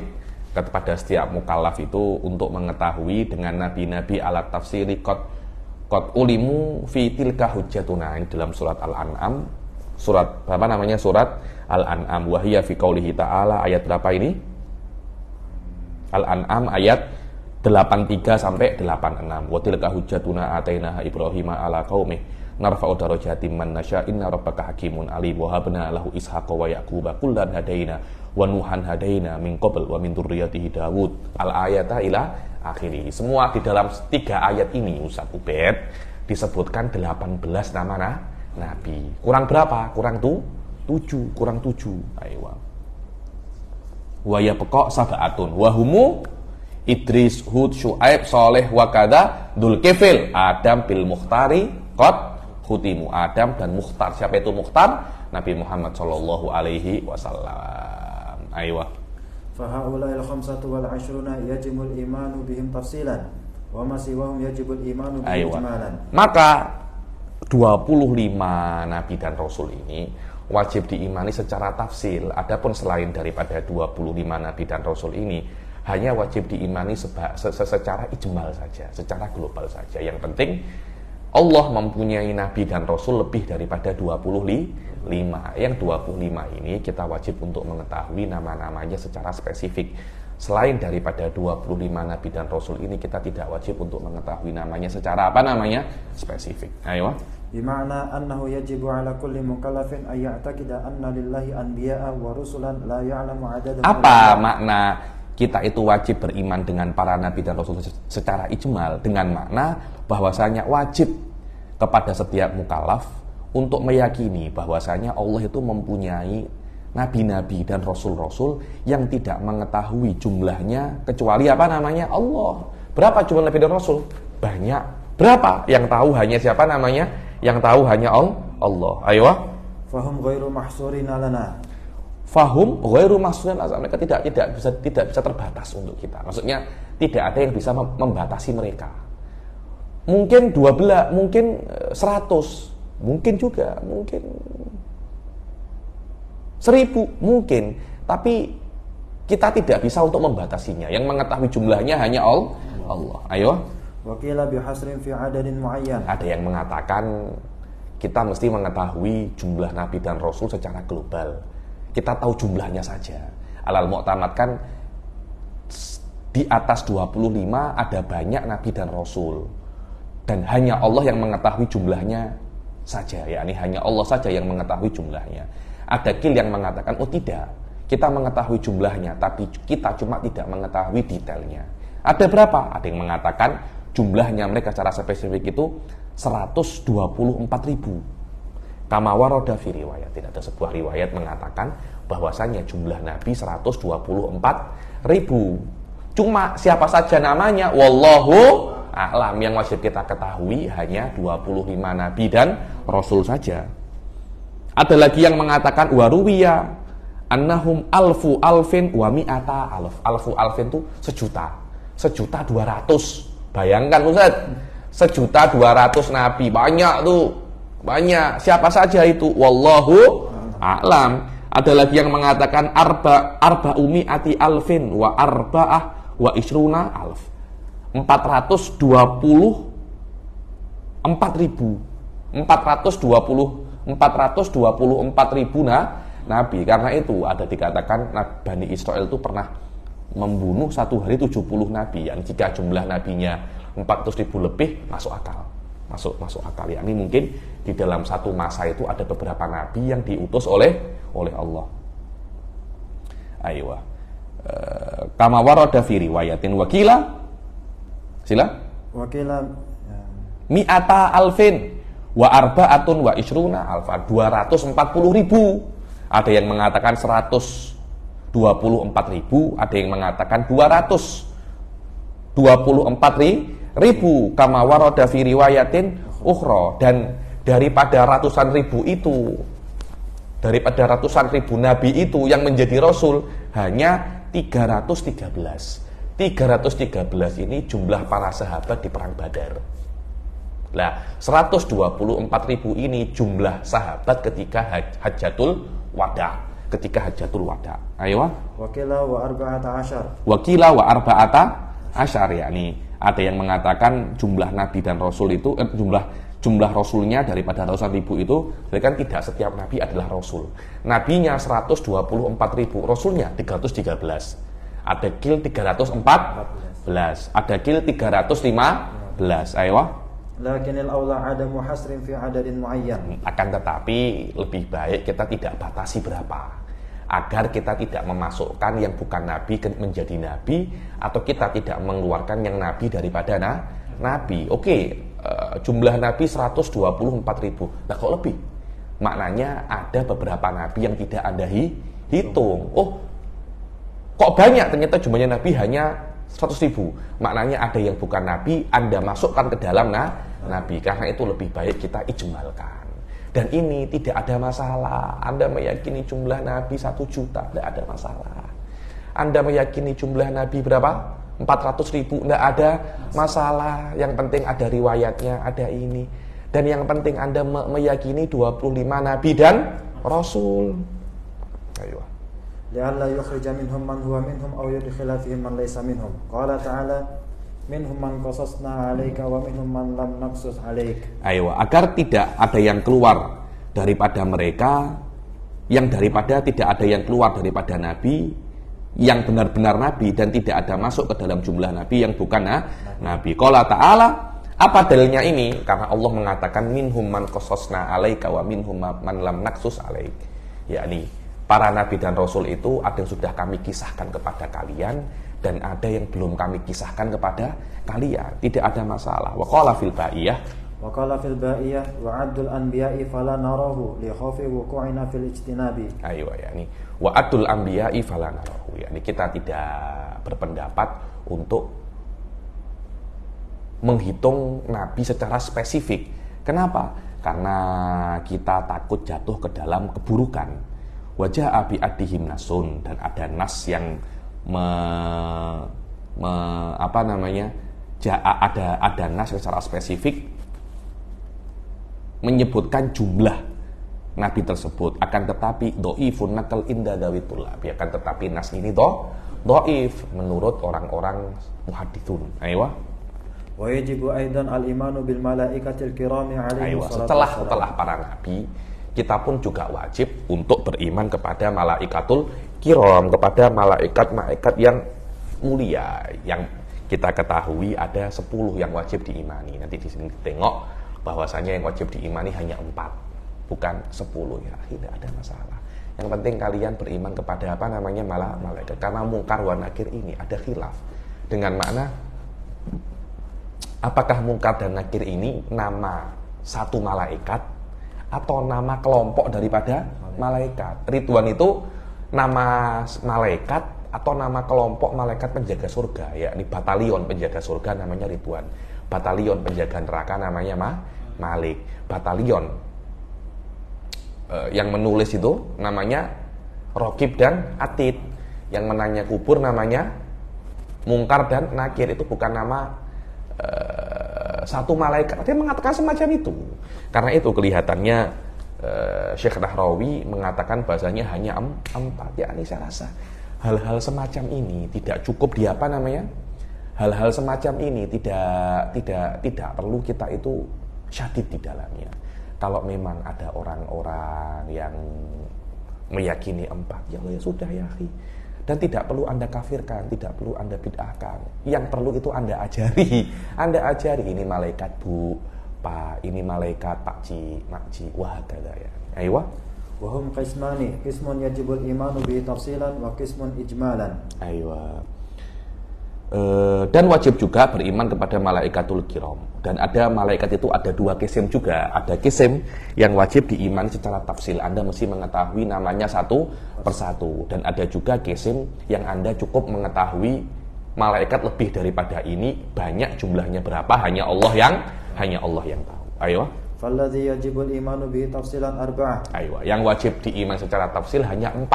S1: kepada setiap mukallaf itu untuk mengetahui dengan nabi-nabi alat tafsiri qad ulimu fi tilka hujjatuna, dalam surat Al-An'am, surat Al-An'am, wa hiya fi qaulihi ta'ala, ayat berapa ini? Al-An'am ayat 83 sampai 86. Wa tilka hujjatuna atainaha Ibrahima ala qaumih narfa'u darajatin man nasya inna rabbaka hakimun alim wa habna lahu ishaqa wa yaquba kullan hadaina wa nuhan hadaina min qabl wa min dzurriyyatihi Daud. Al-ayata ila akhiri. Semua di dalam 3 ayat ini Ustaz Ubed disebutkan 18 nama nabi. Kurang berapa? Kurang 7. Ayo. Wa yabqa sab'atun wa humu Idris, Hud, Syuaib, Saleh, Wakada, Dzulkifl, Adam bil Mukhtari, qad khutimu. Adam dan Mukhtar. Siapa itu Mukhtar? Nabi Muhammad sallallahu alaihi wasallam. Aywa.
S2: Fa haula'il khamsatu wal 'ashruna yajibul imanu bihim tafsilan wa ma siwahum yajibul imanu bihim ijmalan. Maka
S1: 25 nabi dan rasul ini wajib diimani secara tafsil. Adapun selain daripada 25 nabi dan rasul ini hanya wajib diimani secara ijmal saja, secara global saja. Yang penting Allah mempunyai nabi dan rasul lebih daripada 25. Yang 25 ini kita wajib untuk mengetahui nama-namanya secara spesifik. Selain daripada 25 nabi dan rasul ini, kita tidak wajib untuk mengetahui namanya secara spesifik. Ayo.
S2: Bima'na annahu yajibu ala kulli mukallafin ay ya'taqida anna lillahi anbiya'a wa rusulan la ya'lamu 'adadahum.
S1: Apa makna kita itu wajib beriman dengan para nabi dan rasul secara ijmal? Dengan makna bahwasanya wajib kepada setiap mukallaf untuk meyakini bahwasanya Allah itu mempunyai nabi-nabi dan rasul-rasul yang tidak mengetahui jumlahnya kecuali Allah. Berapa jumlah nabi dan rasul? Banyak. Berapa? Yang tahu hanya siapa namanya? Yang tahu hanya Allah. Ayo.
S2: Fahum ghairu mahsurin lana.
S1: Fahum ghairu mahsurin lana. Mereka tidak bisa terbatas untuk kita. Maksudnya tidak ada yang bisa membatasi mereka. Mungkin 12, mungkin 100, mungkin juga, mungkin 1000, mungkin. Tapi kita tidak bisa untuk membatasinya. Yang mengetahui jumlahnya hanya Allah. Ayo.
S2: Wakila bihasrin fi adadin muayyan.
S1: Ada yang mengatakan kita mesti mengetahui jumlah nabi dan rasul secara global. Kita tahu jumlahnya saja. Alal mu'tamad kan di atas 25 ada banyak nabi dan rasul. Dan hanya Allah yang mengetahui jumlahnya saja, yakni hanya Allah saja yang mengetahui jumlahnya. Ada kil yang mengatakan, oh tidak, kita mengetahui jumlahnya, tapi kita cuma tidak mengetahui detailnya. Ada berapa? Ada yang mengatakan jumlahnya mereka secara spesifik itu 124.000. Kama waroda fi riwayat. Tidak ada sebuah riwayat mengatakan bahwasanya jumlah nabi 124.000. Cuma siapa saja namanya, wallahu a'lam. Yang wajib kita ketahui hanya 25 nabi dan rasul saja. Ada lagi yang mengatakan waruwiya annahum alfu alfin wa mi'ata alf. Alfu alfin itu 1.200.000. Bayangkan Ustaz, 1.200.000 nabi, banyak tuh. Banyak. Siapa saja itu? Wallahu a'lam. Ada lagi yang mengatakan arba umi'ati alfin wa arba'ah wa isruna alf. 424.000 nabi. Karena itu ada dikatakan Bani Israel itu pernah membunuh satu hari 70 nabi. Yang jika jumlah nabinya 400.000 lebih, masuk akal. Masuk akal. Yakni mungkin di dalam satu masa itu ada beberapa nabi yang diutus oleh Allah. Ayo. Kama warada fi riwayatin wakila. Sila.
S2: Wakila
S1: mi'ata alfin wa arba'atun wa isruna alfa. 240.000. Ada yang mengatakan 124.000, ada yang mengatakan 224.000. Kama warada fi riwayatin ukhra. Dan daripada ratusan ribu itu, daripada ratusan ribu nabi itu yang menjadi rasul hanya 313 ini jumlah para sahabat di perang Badar. Nah, 124.000 ini jumlah sahabat ketika Hajjatul Wada, ketika hajatul wada. Ayo.
S2: Wakila wa arba'ata asyar.
S1: Wakila wa arba'ata asyar, yakni ada yang mengatakan jumlah nabi dan rasul itu jumlah rasulnya daripada ratusan ribu itu, jadi kan tidak setiap nabi adalah rasul. Nabinya 124.000, rasulnya 313. Ada kil 314, ada kil 315. Ayo.
S2: Lakinil aula adamu hasrin fi adadin muayyan.
S1: Akan tetapi lebih baik kita tidak batasi berapa, agar kita tidak memasukkan yang bukan nabi menjadi nabi, atau kita tidak mengeluarkan yang nabi daripada nabi. Oke, jumlah nabi 124.000. Nah, kok lebih? Maknanya ada beberapa nabi yang tidak Anda hitung. Oh, kok banyak? Ternyata jumlahnya nabi hanya 100.000. Maknanya ada yang bukan nabi Anda masukkan ke dalam nabi. Karena itu lebih baik kita ijmalkan. Dan ini tidak ada masalah. Anda meyakini jumlah nabi 1 juta, tidak ada masalah. Anda meyakini jumlah nabi berapa? 400.000, tidak ada masalah. Yang penting ada riwayatnya, ada ini. Dan yang penting Anda meyakini 25 nabi dan rasul. Ayo.
S2: Li'alla yukhrija minhum man huwa minhum aw yudkhila fihim man laysa minhum. Qala ta'ala minhum man qasasna 'alaika wa minhum man lam naqsus 'alaik.
S1: Ayo, agar tidak ada yang keluar daripada mereka, yang daripada tidak ada yang keluar daripada nabi yang benar-benar nabi, dan tidak ada masuk ke dalam jumlah nabi yang bukan nabi. Qala ta'ala, apa dalilnya ini? Karena Allah mengatakan minhum man qasasna 'alaika wa minhum man lam naqsus 'alaik. Yakni para nabi dan rasul itu ada yang sudah kami kisahkan kepada kalian, dan ada yang belum kami kisahkan kepada kalian. Tidak ada masalah. Wa qala fil ba'iyah,
S2: wa qala fil ba'iyah wa 'addul anbiya'i fala narahu li khawfi wuqu'ina fil ijtinabi.
S1: Ayo, yakni wa 'addul anbiya'i fala narahu, yakni kita tidak berpendapat untuk menghitung nabi secara spesifik. Kenapa? Karena kita takut jatuh ke dalam keburukan. Wajah abi adihim nasun, dan ada nas yang ada nas secara spesifik menyebutkan jumlah nabi tersebut. Akan tetapi dhaifun nakal inda dawitullah, akan tetapi nas ini dhaif menurut orang-orang muhaditsun. Ayo.
S2: Wa yajibu aidan al-imanu bil malaikatil kirami alaihi wassalatu.
S1: Setelah para nabi, kita pun juga wajib untuk beriman kepada malaikatul kiram, kepada malaikat-malaikat yang mulia. Yang kita ketahui ada 10 yang wajib diimani. Nanti di sini tengok bahwasanya yang wajib diimani hanya 4, bukan 10 ya. Tidak ada masalah. Yang penting kalian beriman kepada apa namanya malaikat. Karena mungkar wa nakir ini ada khilaf. Dengan makna apakah mungkar dan nakir ini nama satu malaikat atau nama kelompok daripada malaikat. Ridwan itu nama malaikat atau nama kelompok malaikat penjaga surga, yakni batalion penjaga surga namanya Ridwan, batalion penjaga neraka namanya Malik, batalion yang menulis itu namanya Rokib dan Atid, yang menanya kubur namanya Mungkar dan Nakir. Itu bukan nama satu malaikat. Dia mengatakan semacam itu. Karena itu kelihatannya Syekh Nahrawi mengatakan bahasanya hanya 4. Yakni saya rasa hal-hal semacam ini tidak cukup di apa namanya? Hal-hal semacam ini tidak perlu kita itu syadid di dalamnya. Kalau memang ada orang-orang yang meyakini 4, ya sudah ya akhi. Dan tidak perlu Anda kafirkan, tidak perlu Anda bid'ahkan. Yang perlu itu Anda ajari. Anda ajari, ini malaikat Bu, Pak, ini malaikat Pak Ci, Mak Ci, wah kada ya. Ayo.
S2: Wa hum qismani, qismun yajibul imanu bi tafsilan wa qismun ijmalan.
S1: Ayo. Dan wajib juga beriman kepada malaikatul kiram. Dan ada malaikat itu ada 2 kisim juga. Ada kisim yang wajib diimani secara tafsil. Anda mesti mengetahui namanya satu persatu. Dan ada juga kisim yang Anda cukup mengetahui malaikat lebih daripada ini, banyak jumlahnya berapa, hanya Allah yang tahu. Ayo.
S2: Falladhi yajibul imanu bi tafsilan 4.
S1: Ayo. Yang wajib diimani secara tafsil hanya 4.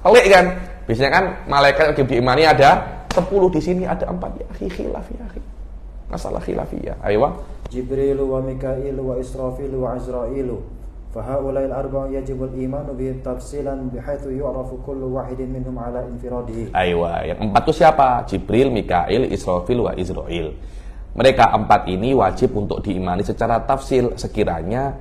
S1: Pelik kan? Biasanya kan malaikat wajib diimani ada 10, di sini ada 4. Ya akhi, khilaf ya akhi. Masalah khilafiyah. Ayo.
S2: Jibrilu wa Mika'ilu wa Israfilu wa Azra'ilu فهؤلاء الأربعة يجب الإيمان بهم تفصيلا بحيث يعرف كل واحد منهم على انفراده.
S1: Aywa, yang empat itu siapa? Jibril, Mikail, Israfil, wa Israil. Mereka empat ini wajib untuk diimani secara tafsil sekiranya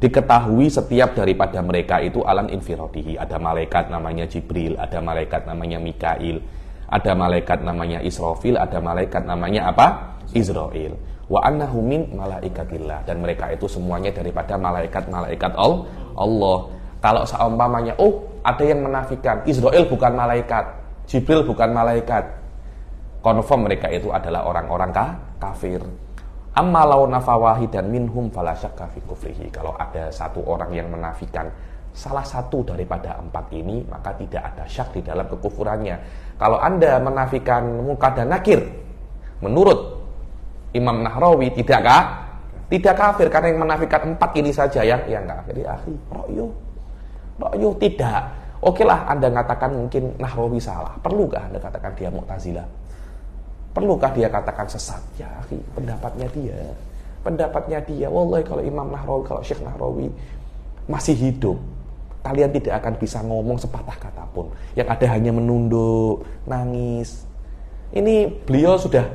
S1: diketahui setiap daripada mereka itu alam infiradihi. Ada malaikat namanya Jibril, ada malaikat namanya Mikail, ada malaikat namanya Israfil, ada malaikat namanya apa? Israil. Wa annahu min malaikatillah, dan mereka itu semuanya daripada malaikat-malaikat Allah. Kalau seumpamanya ada yang menafikan Israil bukan malaikat, Jibril bukan malaikat, confirm mereka itu adalah orang-orang kafir. Amma law nafawahi dan minhum fala syakka fi kufrihi. Kalau ada satu orang yang menafikan salah satu daripada empat ini, maka tidak ada syak di dalam kekufurannya. Kalau Anda menafikan munkar dan nakir, menurut Imam Nahrawi tidak kafir, karena yang menafikan empat ini saja yang kafir. Ya akhi, ra'yu tidak. Oke lah Anda katakan mungkin Nahrawi salah. Perlukah Anda katakan dia Mu'tazilah? Perlukah dia katakan sesat? Ya akhi, pendapatnya dia. Wallahi kalau Imam Nahrawi, kalau Syekh Nahrawi masih hidup, kalian tidak akan bisa ngomong sepatah kata pun. Yang ada hanya menunduk, nangis. Ini beliau sudah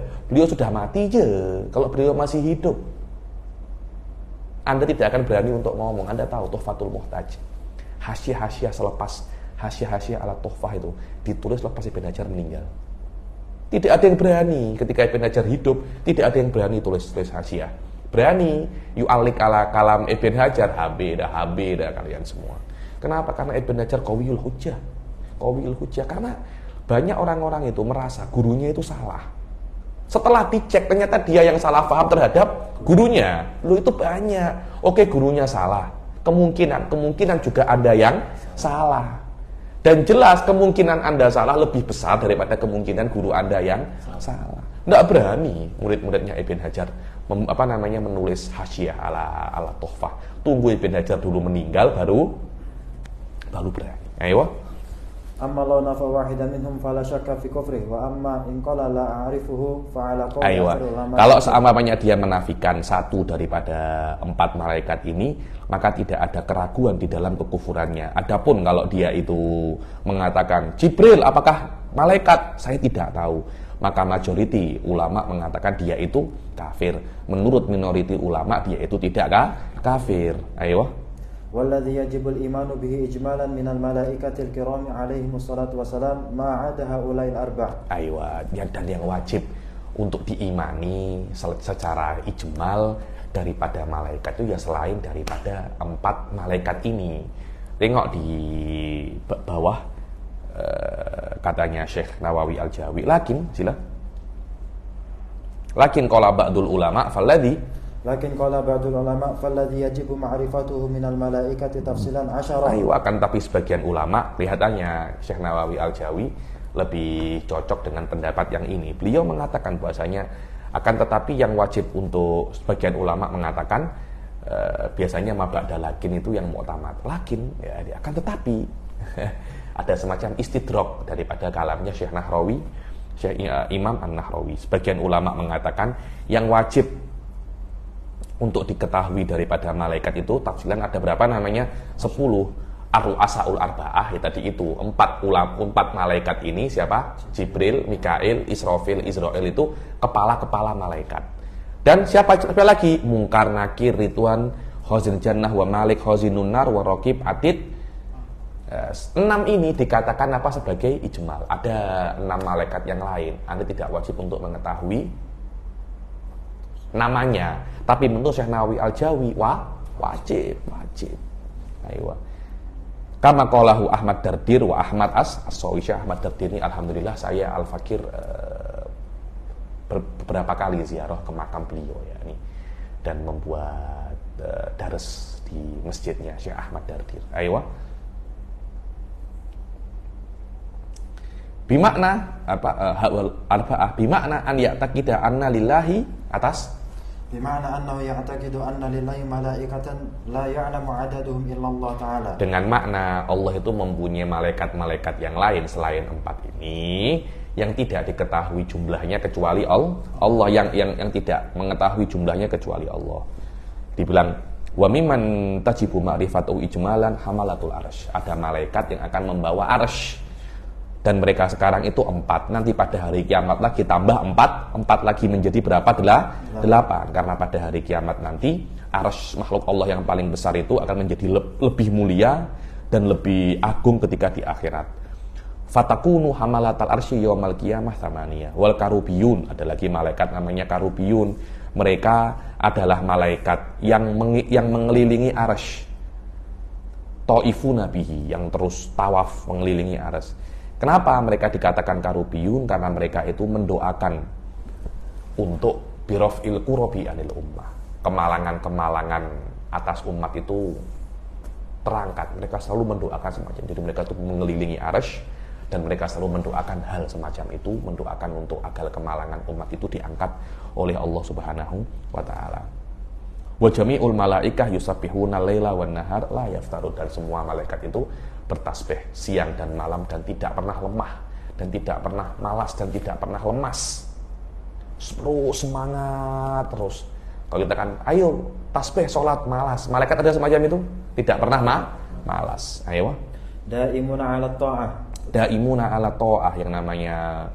S1: mati aja. Kalau beliau masih hidup, Anda tidak akan berani untuk ngomong. Anda tahu Tuhfatul Muhtaj, hasyiah selepas hasyiah ala Tuhfah itu ditulis lepas Ibn Hajar meninggal. Tidak ada yang berani ketika Ibn Hajar hidup, tidak ada yang berani tulis hasyiah. Berani yu'alik ala kalam Ibn Hajar, habis dah kalian semua. Kenapa? Karena Ibn Hajar qawiyul hujjah. Karena banyak orang-orang itu merasa gurunya itu salah. Setelah dicek ternyata dia yang salah paham terhadap gurunya. Itu banyak. Oke, gurunya salah. Kemungkinan juga ada yang salah. Dan jelas kemungkinan Anda salah lebih besar daripada kemungkinan guru Anda yang salah. Tidak berani murid-muridnya Ibn Hajar menulis hasyiah ala Tuhfah. Tunggu Ibn Hajar dulu meninggal baru berani. Ayo.
S2: Amma law nafa wahidan minhum fala syakka fi kufri wa amma in qala la a'rifuhu fa ala qawli ulama.
S1: Kalau seumpamanya dia menafikan satu daripada empat malaikat ini, maka tidak ada keraguan di dalam kekufurannya. Adapun kalau dia itu mengatakan Jibril apakah malaikat, saya tidak tahu, maka majority ulama mengatakan dia itu kafir. Menurut minority ulama dia itu tidak kafir. Ayo.
S2: والذي يجب الإيمان به إجمالا من الملائكة الكرام عليهم الصلاة والسلام ما عدا هؤلاء الأربع.
S1: Aywa, dan yang wajib untuk diimani secara ijmal daripada malaikat itu ya selain daripada empat malaikat ini. Tengok di bawah katanya Syekh Nawawi Al-Jawi. Lakin qala ba'dul ulama
S2: Lakin qala ba'dul ulama falladhi yajibu ma'rifatuhu minal malaikati tafsilan 10.
S1: Akan tapi sebagian ulama kelihatannya Syekh Nawawi Al-Jawi lebih cocok dengan pendapat yang ini. Beliau mengatakan bahwasanya akan tetapi yang wajib untuk sebagian ulama mengatakan biasanya maba'da lakin itu yang mu'tamad. Lakin ya akan tetapi ada semacam istidrok daripada kalamnya Syekh Nahrawi, Imam An-Nahrawi. Sebagian ulama mengatakan yang wajib untuk diketahui daripada malaikat itu tafsilan ada berapa namanya? 10 ar-ru'asaul arba'ah ya, tadi itu empat malaikat ini siapa? Jibril, Mikail, Israfil, Israil itu kepala-kepala malaikat. Dan siapa lagi? Mungkar, Nakir, Ridwan, Khazin Jannah wa Malik, Khazinun Nar wa Raqib, Atid. 6 ini dikatakan apa sebagai ijmal. Ada 6 malaikat yang lain. Anda tidak wajib untuk mengetahui namanya, tapi menurut Syekh Nawawi Al-Jawi wajib. Ayo. Kama qalahu Ahmad Dardir wa Ahmad As-Sawi. Syekh Ahmad Dardir ini alhamdulillah saya Al-Fakir beberapa kali ziarah ke makam beliau ya ini dan membuat daras di masjidnya Syekh Ahmad Dardir. Ayo. Bimakna bimakna an ya'taqida anna lillahi atas
S2: Bima'na annahu ya'taqidu anna lillahi malaikatan la ya'lamu 'adaduhum illa Allah ta'ala.
S1: Dengan makna Allah itu mempunyai malaikat-malaikat yang lain selain 4 ini yang tidak diketahui jumlahnya kecuali Allah, yang tidak mengetahui jumlahnya kecuali Allah. Dibilang Wa mimman tajibu ma'rifatu ijmalan hamalatul arsy. Ada malaikat yang akan membawa arsy. Dan mereka sekarang itu 4. Nanti pada hari kiamat lagi tambah 4. 4 lagi menjadi berapa? 8. Karena pada hari kiamat nanti arsy makhluk Allah yang paling besar itu akan menjadi lebih mulia dan lebih agung ketika di akhirat. Fatakunu hamalatal arsy yaumal qiyamah tsamaniyah. Wal karubiyun, ada lagi malaikat namanya karubiyun. Mereka adalah malaikat yang mengelilingi arsy. Taifuna bihi, yang terus tawaf mengelilingi arsy. Kenapa mereka dikatakan karubiyun? Karena mereka itu mendoakan untuk birofil kurobi anil ummah. Kemalangan-kemalangan atas umat itu terangkat. Mereka selalu mendoakan semacam itu. Jadi mereka itu mengelilingi arsy dan mereka selalu mendoakan hal semacam itu, mendoakan untuk agar kemalangan umat itu diangkat oleh Allah Subhanahu wa taala. Wa jami'ul malaikah yusabbihuna laila wan nahar la yaftarun, dan semua malaikat itu bertasbih siang dan malam dan tidak pernah lemah dan tidak pernah malas dan tidak pernah lemas. Terus semangat terus. Kalau kita kan ayo tasbih salat malas, malaikat ada semacam itu, tidak pernah malas. Ayo.
S2: Daimuna 'ala ta'ah.
S1: Daimuna 'ala ta'ah, yang namanya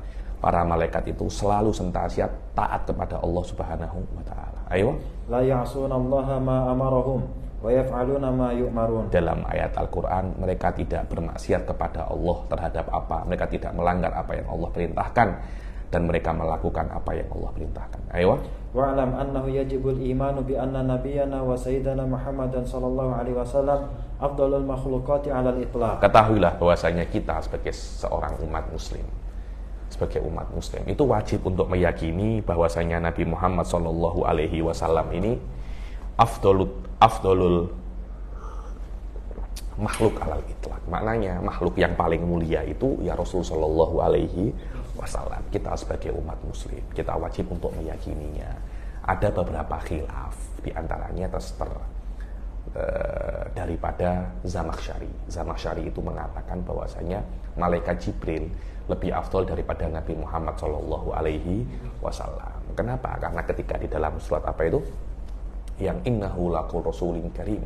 S1: para malaikat itu selalu senantiasa taat kepada Allah Subhanahu wa taala. Ayo.
S2: La ya'sunallaha ma amarahum wa yaf'aluna ma yu'marun.
S1: Dalam ayat Al-Qur'an, mereka tidak bermaksiat kepada Allah terhadap apa? Mereka tidak melanggar apa yang Allah perintahkan dan mereka melakukan apa yang Allah perintahkan. Ayo.
S2: Wa'lam annahu yajibul imanu bi anna nabiyyana wa sayyidana Muhammadan sallallahu alaihi wasallam afdalul makhluqati 'alal itlaq.
S1: Ketahuilah bahwasanya kita sebagai seorang umat muslim, sebagai umat muslim itu wajib untuk meyakini bahwasanya Nabi Muhammad sallallahu alaihi wasallam ini afdalul makhluk 'alal itlaq. Maknanya makhluk yang paling mulia itu ya Rasul sallallahu alaihi wasallam. Kita sebagai umat muslim, kita wajib untuk meyakininya. Ada beberapa khilaf, di antaranya daripada Zamakhsyari. Zamakhsyari itu mengatakan bahwasanya malaikat Jibril lebih afdal daripada Nabi Muhammad sallallahu alaihi wasallam. Kenapa? Karena ketika di dalam surat apa itu? Yang innahu laqul rasulin karim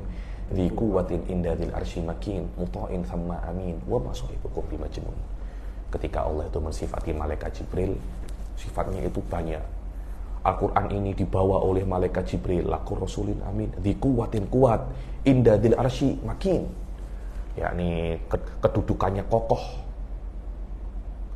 S1: dzi quwwatin inda dzil arsy makin muta'in thamma amin wa ma sahibukum bimajnun. Ketika Allah itu mensifati malaikat Jibril, sifatnya itu banyak. Al-Quran ini dibawa oleh malaikat Jibril, laqul rasulin amin dzi quwwatin, kuat, inda dzil arsy makin, yakni kedudukannya kokoh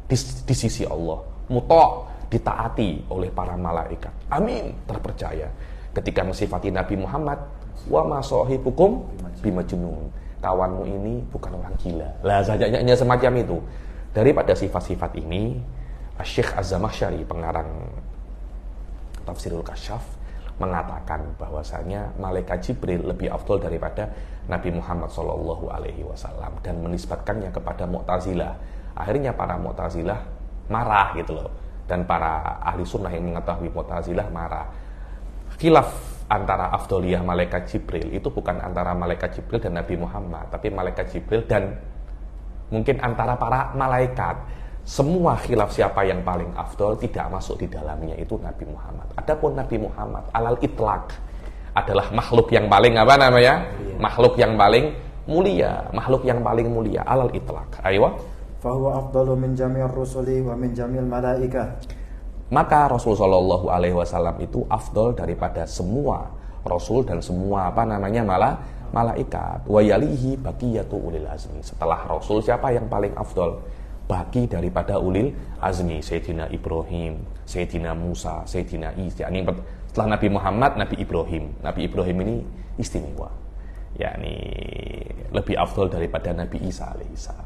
S1: di sisi Allah, muta', ditaati oleh para malaikat, amin, terpercaya. Ketika mensifati Nabi Muhammad, wa ma sahibukum bimajnun, kawanmu ini bukan orang gila. Lah sajanya semacam itu. Daripada sifat-sifat ini, Syekh Az-Zamakhsyari, pengarang Tafsirul Kasyaf, mengatakan bahwasanya malaikat Jibril lebih afdal daripada Nabi Muhammad sallallahu alaihi wasallam dan menisbatkannya kepada Mu'tazilah. Akhirnya para Mu'tazilah marah gitu loh, dan para ahli sunnah yang mengetahui Mu'tazilah marah. Khilaf antara afdaliyah malaikat Jibril itu bukan antara malaikat Jibril dan Nabi Muhammad, tapi malaikat Jibril dan mungkin antara para malaikat. Semua khilaf siapa yang paling afdal tidak masuk di dalamnya itu Nabi Muhammad. Adapun Nabi Muhammad alal itlaq adalah makhluk yang paling apa namanya? Makhluk yang paling mulia, makhluk yang paling mulia alal itlaq. Ayo.
S2: Fahuwa afdalu min jami'ir rusuli wa min jami'il malaikah.
S1: Maka Rasul sallallahu alaihi wasallam itu afdal daripada semua rasul dan semua apa namanya malaikat. Wa yalihi baqiyatu ulil azmi. Setelah Rasul siapa yang paling afdal? Baki daripada ulil azmi, Sayyidina Ibrahim, Sayyidina Musa, Sayyidina Isa. Ini setelah Nabi Muhammad, Nabi Ibrahim. Nabi Ibrahim ini istimewa, yakni lebih afdal daripada Nabi Isa alaihissalam.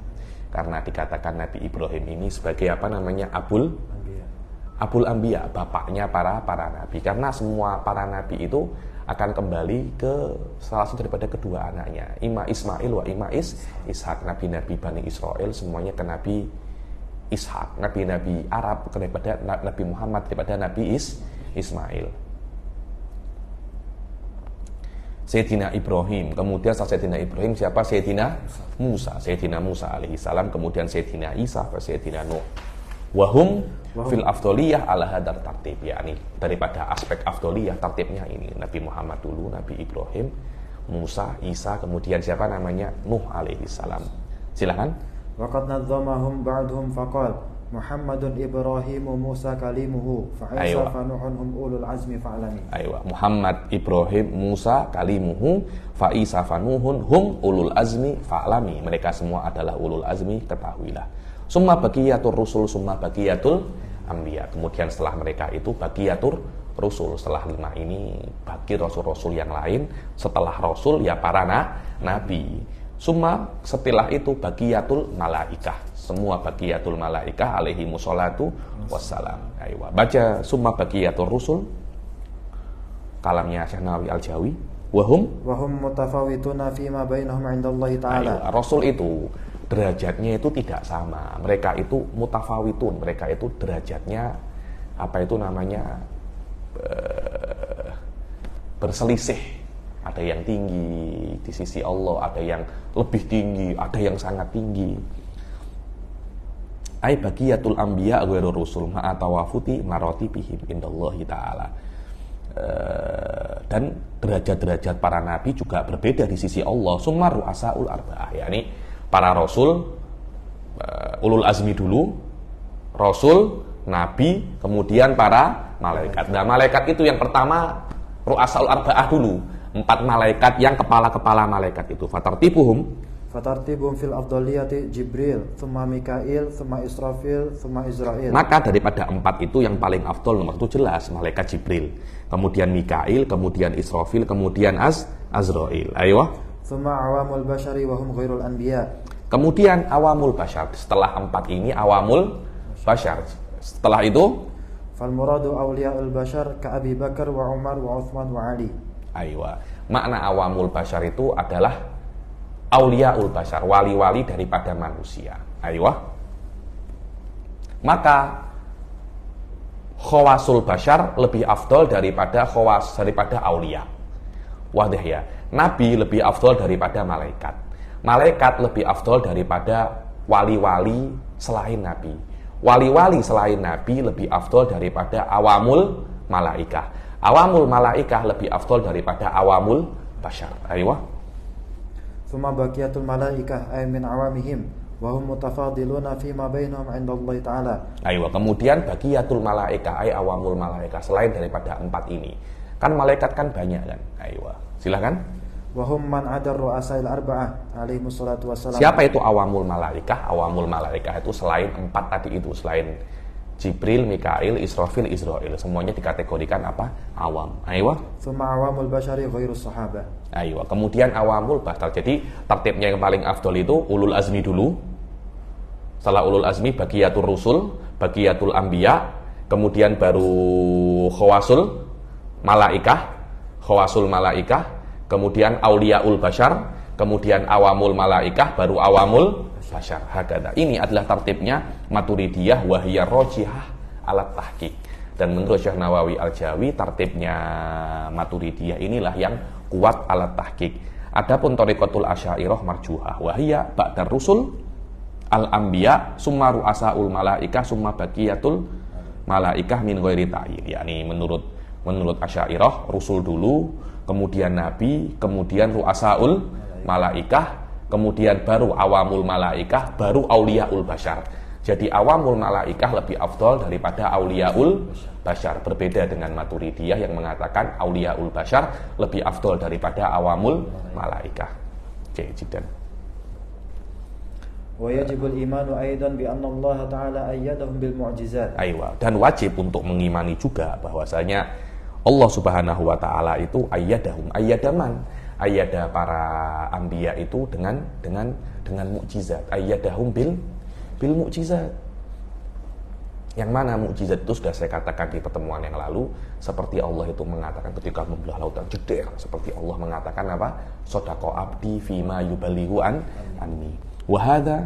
S1: Karena dikatakan Nabi Ibrahim ini sebagai apa namanya? Abul Anbiya, bapaknya para nabi. Karena semua para nabi itu akan kembali ke salah satu daripada kedua anaknya, ima Ismail wa ima Ishak. Nabi-nabi Bani Israel semuanya ke Nabi Ishak, nabi-nabi Arab daripada Nabi Muhammad daripada Nabi Ismail. Sayyidina Ibrahim, kemudian setelah Sayyidina Ibrahim siapa? Sayyidina Musa alaihissalam, kemudian Sayyidina Isa, Sayyidina Nuh. Wahum fil afdoliyah ala hadar tartib, yakni daripada aspek afdoliyah tartibnya ini Nabi Muhammad dulu, Nabi Ibrahim, Musa, Isa, kemudian siapa namanya? Nuh alaihi salam. Silakan.
S2: Waqad nadzamahum ba'dhum faqal Muhammadun Ibrahimu Musa kalimuhu fa Isa fa Nuhun hum ulul azmi fa'lami.
S1: Aywa, Muhammad, Ibrahim, Musa kalimuhu fa Isa fa Nuhun hum ulul azmi fa'lami. Mereka semua adalah ulul azmi, ketahuilah. Summa baqiyatur rusul summa baqiyatul anbiya. Kemudian setelah mereka itu baqiyatur rusul, setelah 5 ini bagi rasul-rasul yang lain, setelah rasul ya para nabi. Summa setelah itu baqiyatul malaikah, semua baqiyatul malaikah alaihi musholatu wassalam. Aywa, baca summa baqiyatul rusul, kalamnya Syekh Nawawi Al-Jawi. Wahum
S2: mutafawituna fima bainahum 'indallahi ta'ala.
S1: Aywa, rasul itu derajatnya itu tidak sama. Mereka itu mutafawitun, mereka itu derajatnya apa itu namanya berselisih. Ada yang tinggi di sisi Allah, ada yang lebih tinggi, ada yang sangat tinggi. Ai baqiyatul anbiya ghairu rusul ma'a tawafuti maratibihim indallahi ta'ala. Dan derajat-derajat para nabi juga berbeda di sisi Allah. Summa ru'asaul arba'ah, yakni para rasul, ulul azmi dulu, rasul, nabi, kemudian para malaikat. Nah, malaikat itu yang pertama ru'asaul arba'ah dulu. 4 malaikat yang kepala-kepala malaikat itu. Fatartibuhum
S2: fil afdaliyati Jibril, thumma Mikail, thumma Israfil, thumma Israil.
S1: Maka daripada 4 itu yang paling afdal nomor itu jelas malaikat Jibril, kemudian Mikail, kemudian Israfil, kemudian Azrail. Ayo.
S2: Thumma awamul bashari wa hum ghairul anbiya.
S1: Kemudian awamul bashar. Setelah 4 ini awamul bashar. Setelah itu
S2: fal muradu awliyaul bashar ka Abi Bakar wa Umar wa Utsman wa Ali.
S1: Aywa. Makna awamul bashar itu adalah auliaul bashar, wali-wali daripada manusia. Aywa. Maka khawasul bashar lebih afdol daripada aulia. Wadah ya. Nabi lebih afdol daripada malaikat. Malaikat lebih afdol daripada wali-wali selain nabi. Wali-wali selain nabi lebih afdol daripada awamul malaikah. Awamul malaikah lebih afdol daripada awamul bashar. Aywa.
S2: Summa baqiyatul malaikah ay min awamihim wa hum mutafadiluna fima bainahum 'indallahi ta'ala.
S1: Aywa, kemudian baqiyatul malaikah ay awamul malaikah selain daripada 4 ini. Kan malaikat kan banyak kan. Aywa. Silakan.
S2: Wa hum man adar ru'asail arba'ah alaihi wassalatu wassalam.
S1: Siapa itu awamul malaikah? Awamul malaikah itu selain 4 tadi itu, selain Jibril, Mikail, Israfil, Izrail, semuanya dikategorikan apa? Awam. Aywa.
S2: Tsumma awamul bashari ghairus sahabah.
S1: Aywa. Kemudian awamul bashar. Jadi tertibnya yang paling afdol itu ulul azmi dulu. Setelah ulul azmi baqiyatul rusul, baqiyatul anbiya, kemudian baru khawasul malaikah, kemudian auliaul bashar, kemudian awamul malaikah, baru awamul bashar. Hakada. Ini adalah tertibnya Maturidiyah wahiyar rojihah alat tahqiq. Dan menurut Syekh Nawawi Al-Jawi, tertibnya Maturidiyah inilah yang kuat alat tahqiq. Adapun thariqatul asy'ariyah marjuhah wahiyya ba'dar rusul al-anbiya summa ru'asaul malaikah summa baqiyatul malaikah min ghairi ta'yin. Yakni menurut asy'ariyah rusul dulu, kemudian nabi, kemudian ru'asaul malaikah, kemudian baru awamul malaikah, baru auliaul bashar. Jadi awamul malaikah lebih afdol daripada auliaul bashar. Berbeda dengan Maturidiyah yang mengatakan auliaul bashar lebih afdol daripada awamul malaikah. Oke, jidan.
S2: Wa yajibul imanu aidan bi anna Allah Ta'ala ayyadahum bil mu'jizat.
S1: Aywa. Dan wajib untuk mengimani juga bahwasanya Allah Subhanahu wa taala itu ayyadaman. Ayyada para anbiya itu dengan mukjizat. Ayyadahum bil mukjizat. Yang mana mukjizat itu sudah saya katakan di pertemuan yang lalu, seperti Allah itu mengatakan ketika membelah lautan jeder, seperti Allah mengatakan apa? Shadaqa abdi fima yubalighu anni. Wa hadza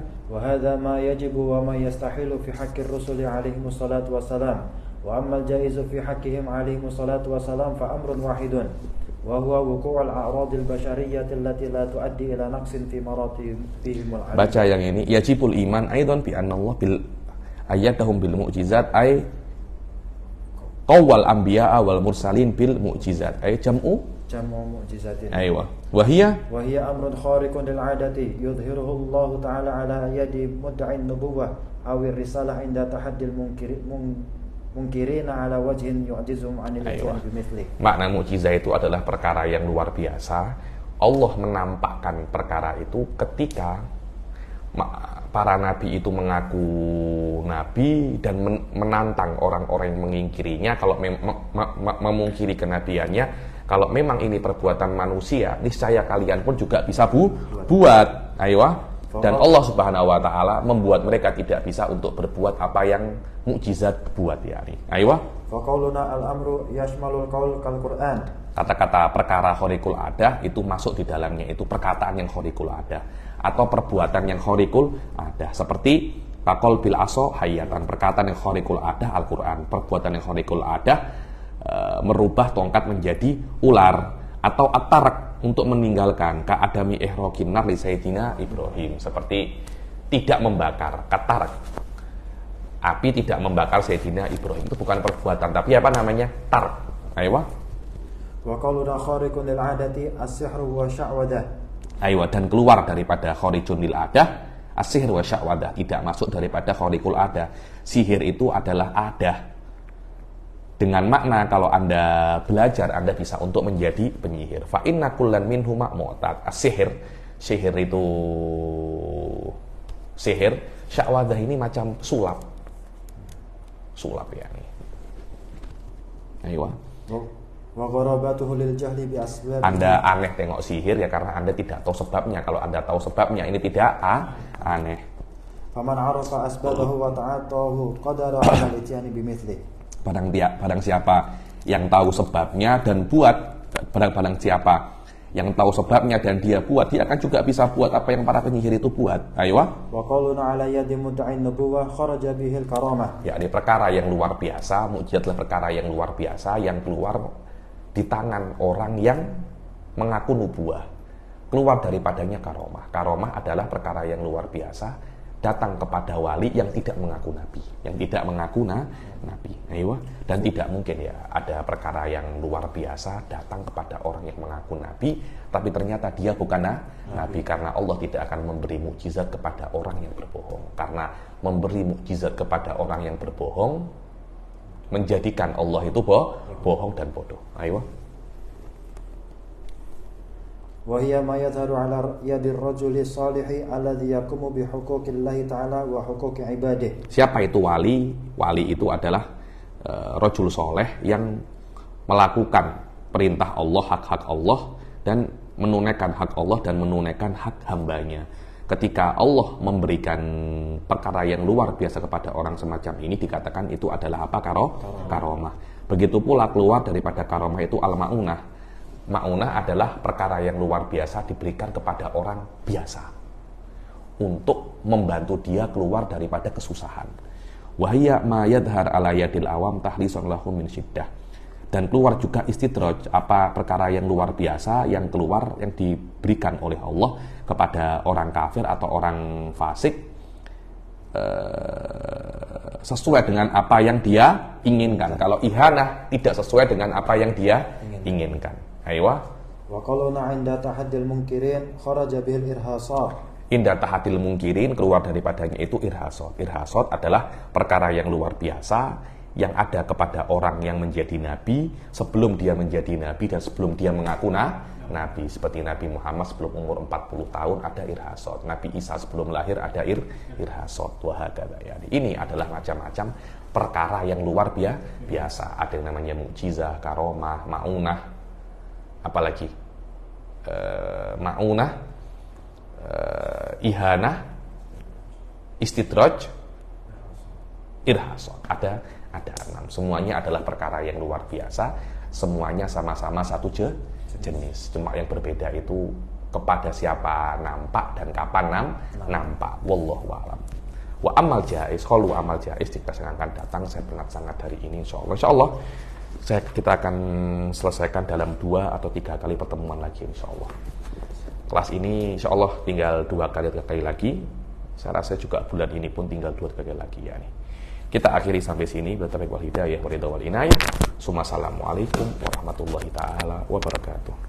S2: ma yajibu wa ma yastahilu fi haqqi ar-rusuli alaihi wassalatu wassalam. Wa amma al-jaizu fi haqqihim alaihi wassalatu wassalam fa amrun wahidun. Wa wuqu' al-a'rad al-bashariyyah allati la tuaddi ila naqsin fi maratibihim al-'alim.
S1: Baca yang ini, yajibul iman aidan bi anna Allah bil ayyadahum bil mu'jizat ay qawwal anbiya wal mursalin bil mu'jizat ay jam'u
S2: jamu mu'jizatin.
S1: Aywa. Wahia
S2: amrun khariqun lil 'adati yudhiruhu Allah ta'ala ala yadi mud'in nubuwah aw risalah inda tahaddil munkirina ala wajhin yu'jizuhum 'anil ityan bimithli.
S1: Makna mukjizat itu adalah perkara yang luar biasa. Allah menampakkan perkara itu ketika para nabi itu mengaku nabi dan menantang orang-orang yang mengingkirinya kalau memungkiri kenabiannya. Kalau memang ini perbuatan manusia, niscaya kalian pun juga bisa buat. Aywa. Dan Allah Subhanahu wa taala membuat mereka tidak bisa untuk berbuat apa yang mukjizat buat yani. Aywa.
S2: Fa qauluna al-amru yashmalul qaul kal-Qur'an.
S1: Kata-kata perkara khariqul adah itu masuk di dalamnya, itu perkataan yang khariqul adah atau perbuatan yang khariqul adah, seperti taqol bil aso hayatan, perkataan yang khariqul adah Al-Qur'an, perbuatan yang khariqul adah merubah tongkat menjadi ular, atau at-tarak untuk meninggalkan ka adami ihraqin nar li sayyidina Ibrahim, seperti tidak membakar, katarak. Api tidak membakar Sayyidina Ibrahim itu bukan perbuatan tapi apa namanya? Tark. Aywa.
S2: Wa qawluna khariqun lil 'adati as-sihru wa sya'wadah.
S1: Aywa, dan keluar daripada kharijun lil adah as-sihr wa sya'wadah, tidak masuk daripada khariqul adah. Sihir itu adalah adah. Dengan makna kalau Anda belajar Anda bisa untuk menjadi penyihir. Fa inna kullan minhuma mu'tad. As-sihir, sihir itu sihir, sya'wadah ini macam sulap. Sulap ya nih. Aywa.
S2: Wa gharabatuhu lil jahli bi asbab.
S1: Anda aneh tengok sihir ya karena Anda tidak tahu sebabnya. Kalau Anda tahu sebabnya ini tidak aneh.
S2: Faman 'arafa asbabahu wa ta'atahu qadara 'ala al-ityani bimithli.
S1: Barang siapa yang tahu sebabnya dan buat, barang siapa yang tahu sebabnya dan dia buat, dia akan juga bisa buat apa yang para penyihir itu buat. Aywa.
S2: Wa qawluna 'ala yadi mud'in nubuwah kharaja bihil karamah.
S1: Ya, ini perkara yang luar biasa, mukjizat adalah perkara yang luar biasa yang keluar di tangan orang yang mengaku nubuah. Keluar daripadanya karomah. Karomah adalah perkara yang luar biasa datang kepada wali yang tidak mengaku nabi, nabi. Aywa. Dan tidak mungkin ya ada perkara yang luar biasa datang kepada orang yang mengaku nabi tapi ternyata dia bukan nabi, karena Allah tidak akan memberi mukjizat kepada orang yang berbohong. Karena memberi mukjizat kepada orang yang berbohong menjadikan Allah itu bohong dan bodoh. Aywa.
S2: Wa hiya ma yadharu 'ala yadir rajuli salihi alladhi yaqumu bi huquqillahi ta'ala wa huquqi ibadihi.
S1: Siapa itu wali? Wali itu adalah rajul soleh yang melakukan perintah Allah, hak-hak Allah, dan menunaikan hak Allah dan menunaikan hak hambanya. Ketika Allah memberikan perkara yang luar biasa kepada orang semacam ini, dikatakan itu adalah apa? Karomah. Begitu pula keluar daripada karomah itu al-ma'unah. Ma'unah adalah perkara yang luar biasa diberikan kepada orang biasa untuk membantu dia keluar daripada kesusahan. Wahya ma yadhar ala yadil awam tahlisun lahum min syiddah. Dan keluar juga istidraj, apa perkara yang luar biasa yang keluar yang diberikan oleh Allah kepada orang kafir atau orang fasik sesuai dengan apa yang dia inginkan. Kalau ihanah tidak sesuai dengan apa yang dia inginkan. Aywa.
S2: Wa qawluna 'inda tahaddil munkirin kharaja bihil irhasat.
S1: Inda tahaddil munkirin, keluar daripadanya itu irhasat. Irhasat adalah perkara yang luar biasa yang ada kepada orang yang menjadi nabi sebelum dia menjadi nabi dan sebelum dia mengaku nabi. Seperti Nabi Muhammad sebelum umur 40 tahun ada irhasat. Nabi Isa sebelum lahir ada irhasat. Wahakadha ya. Ini adalah macam-macam perkara yang luar biasa. Ada yang namanya mukjizah, karomah, ma'unah, apalagi ma'unah, ihanah, istidraj, irhasat. Ada 6. Semuanya adalah perkara yang luar biasa. Semuanya sama-sama satu jenis. Cuma yang berbeda itu kepada siapa nampak dan kapan nampak. Wallahu a'lam. Wa amal jaiz, qalu amal jaiz jika saya akan datang, saya sangat dari ini insyaallah. Kita akan selesaikan dalam 2 atau 3 kali pertemuan lagi insyaallah. Kelas ini insyaallah tinggal 2 kali 3 kali lagi. Saya rasa juga bulan ini pun tinggal 2 kali lagi ya nih. Kita akhiri sampai sini. Bertaufiq wal hidayah, waridha wal inayah. Assalamualaikum warahmatullahi taala wabarakatuh.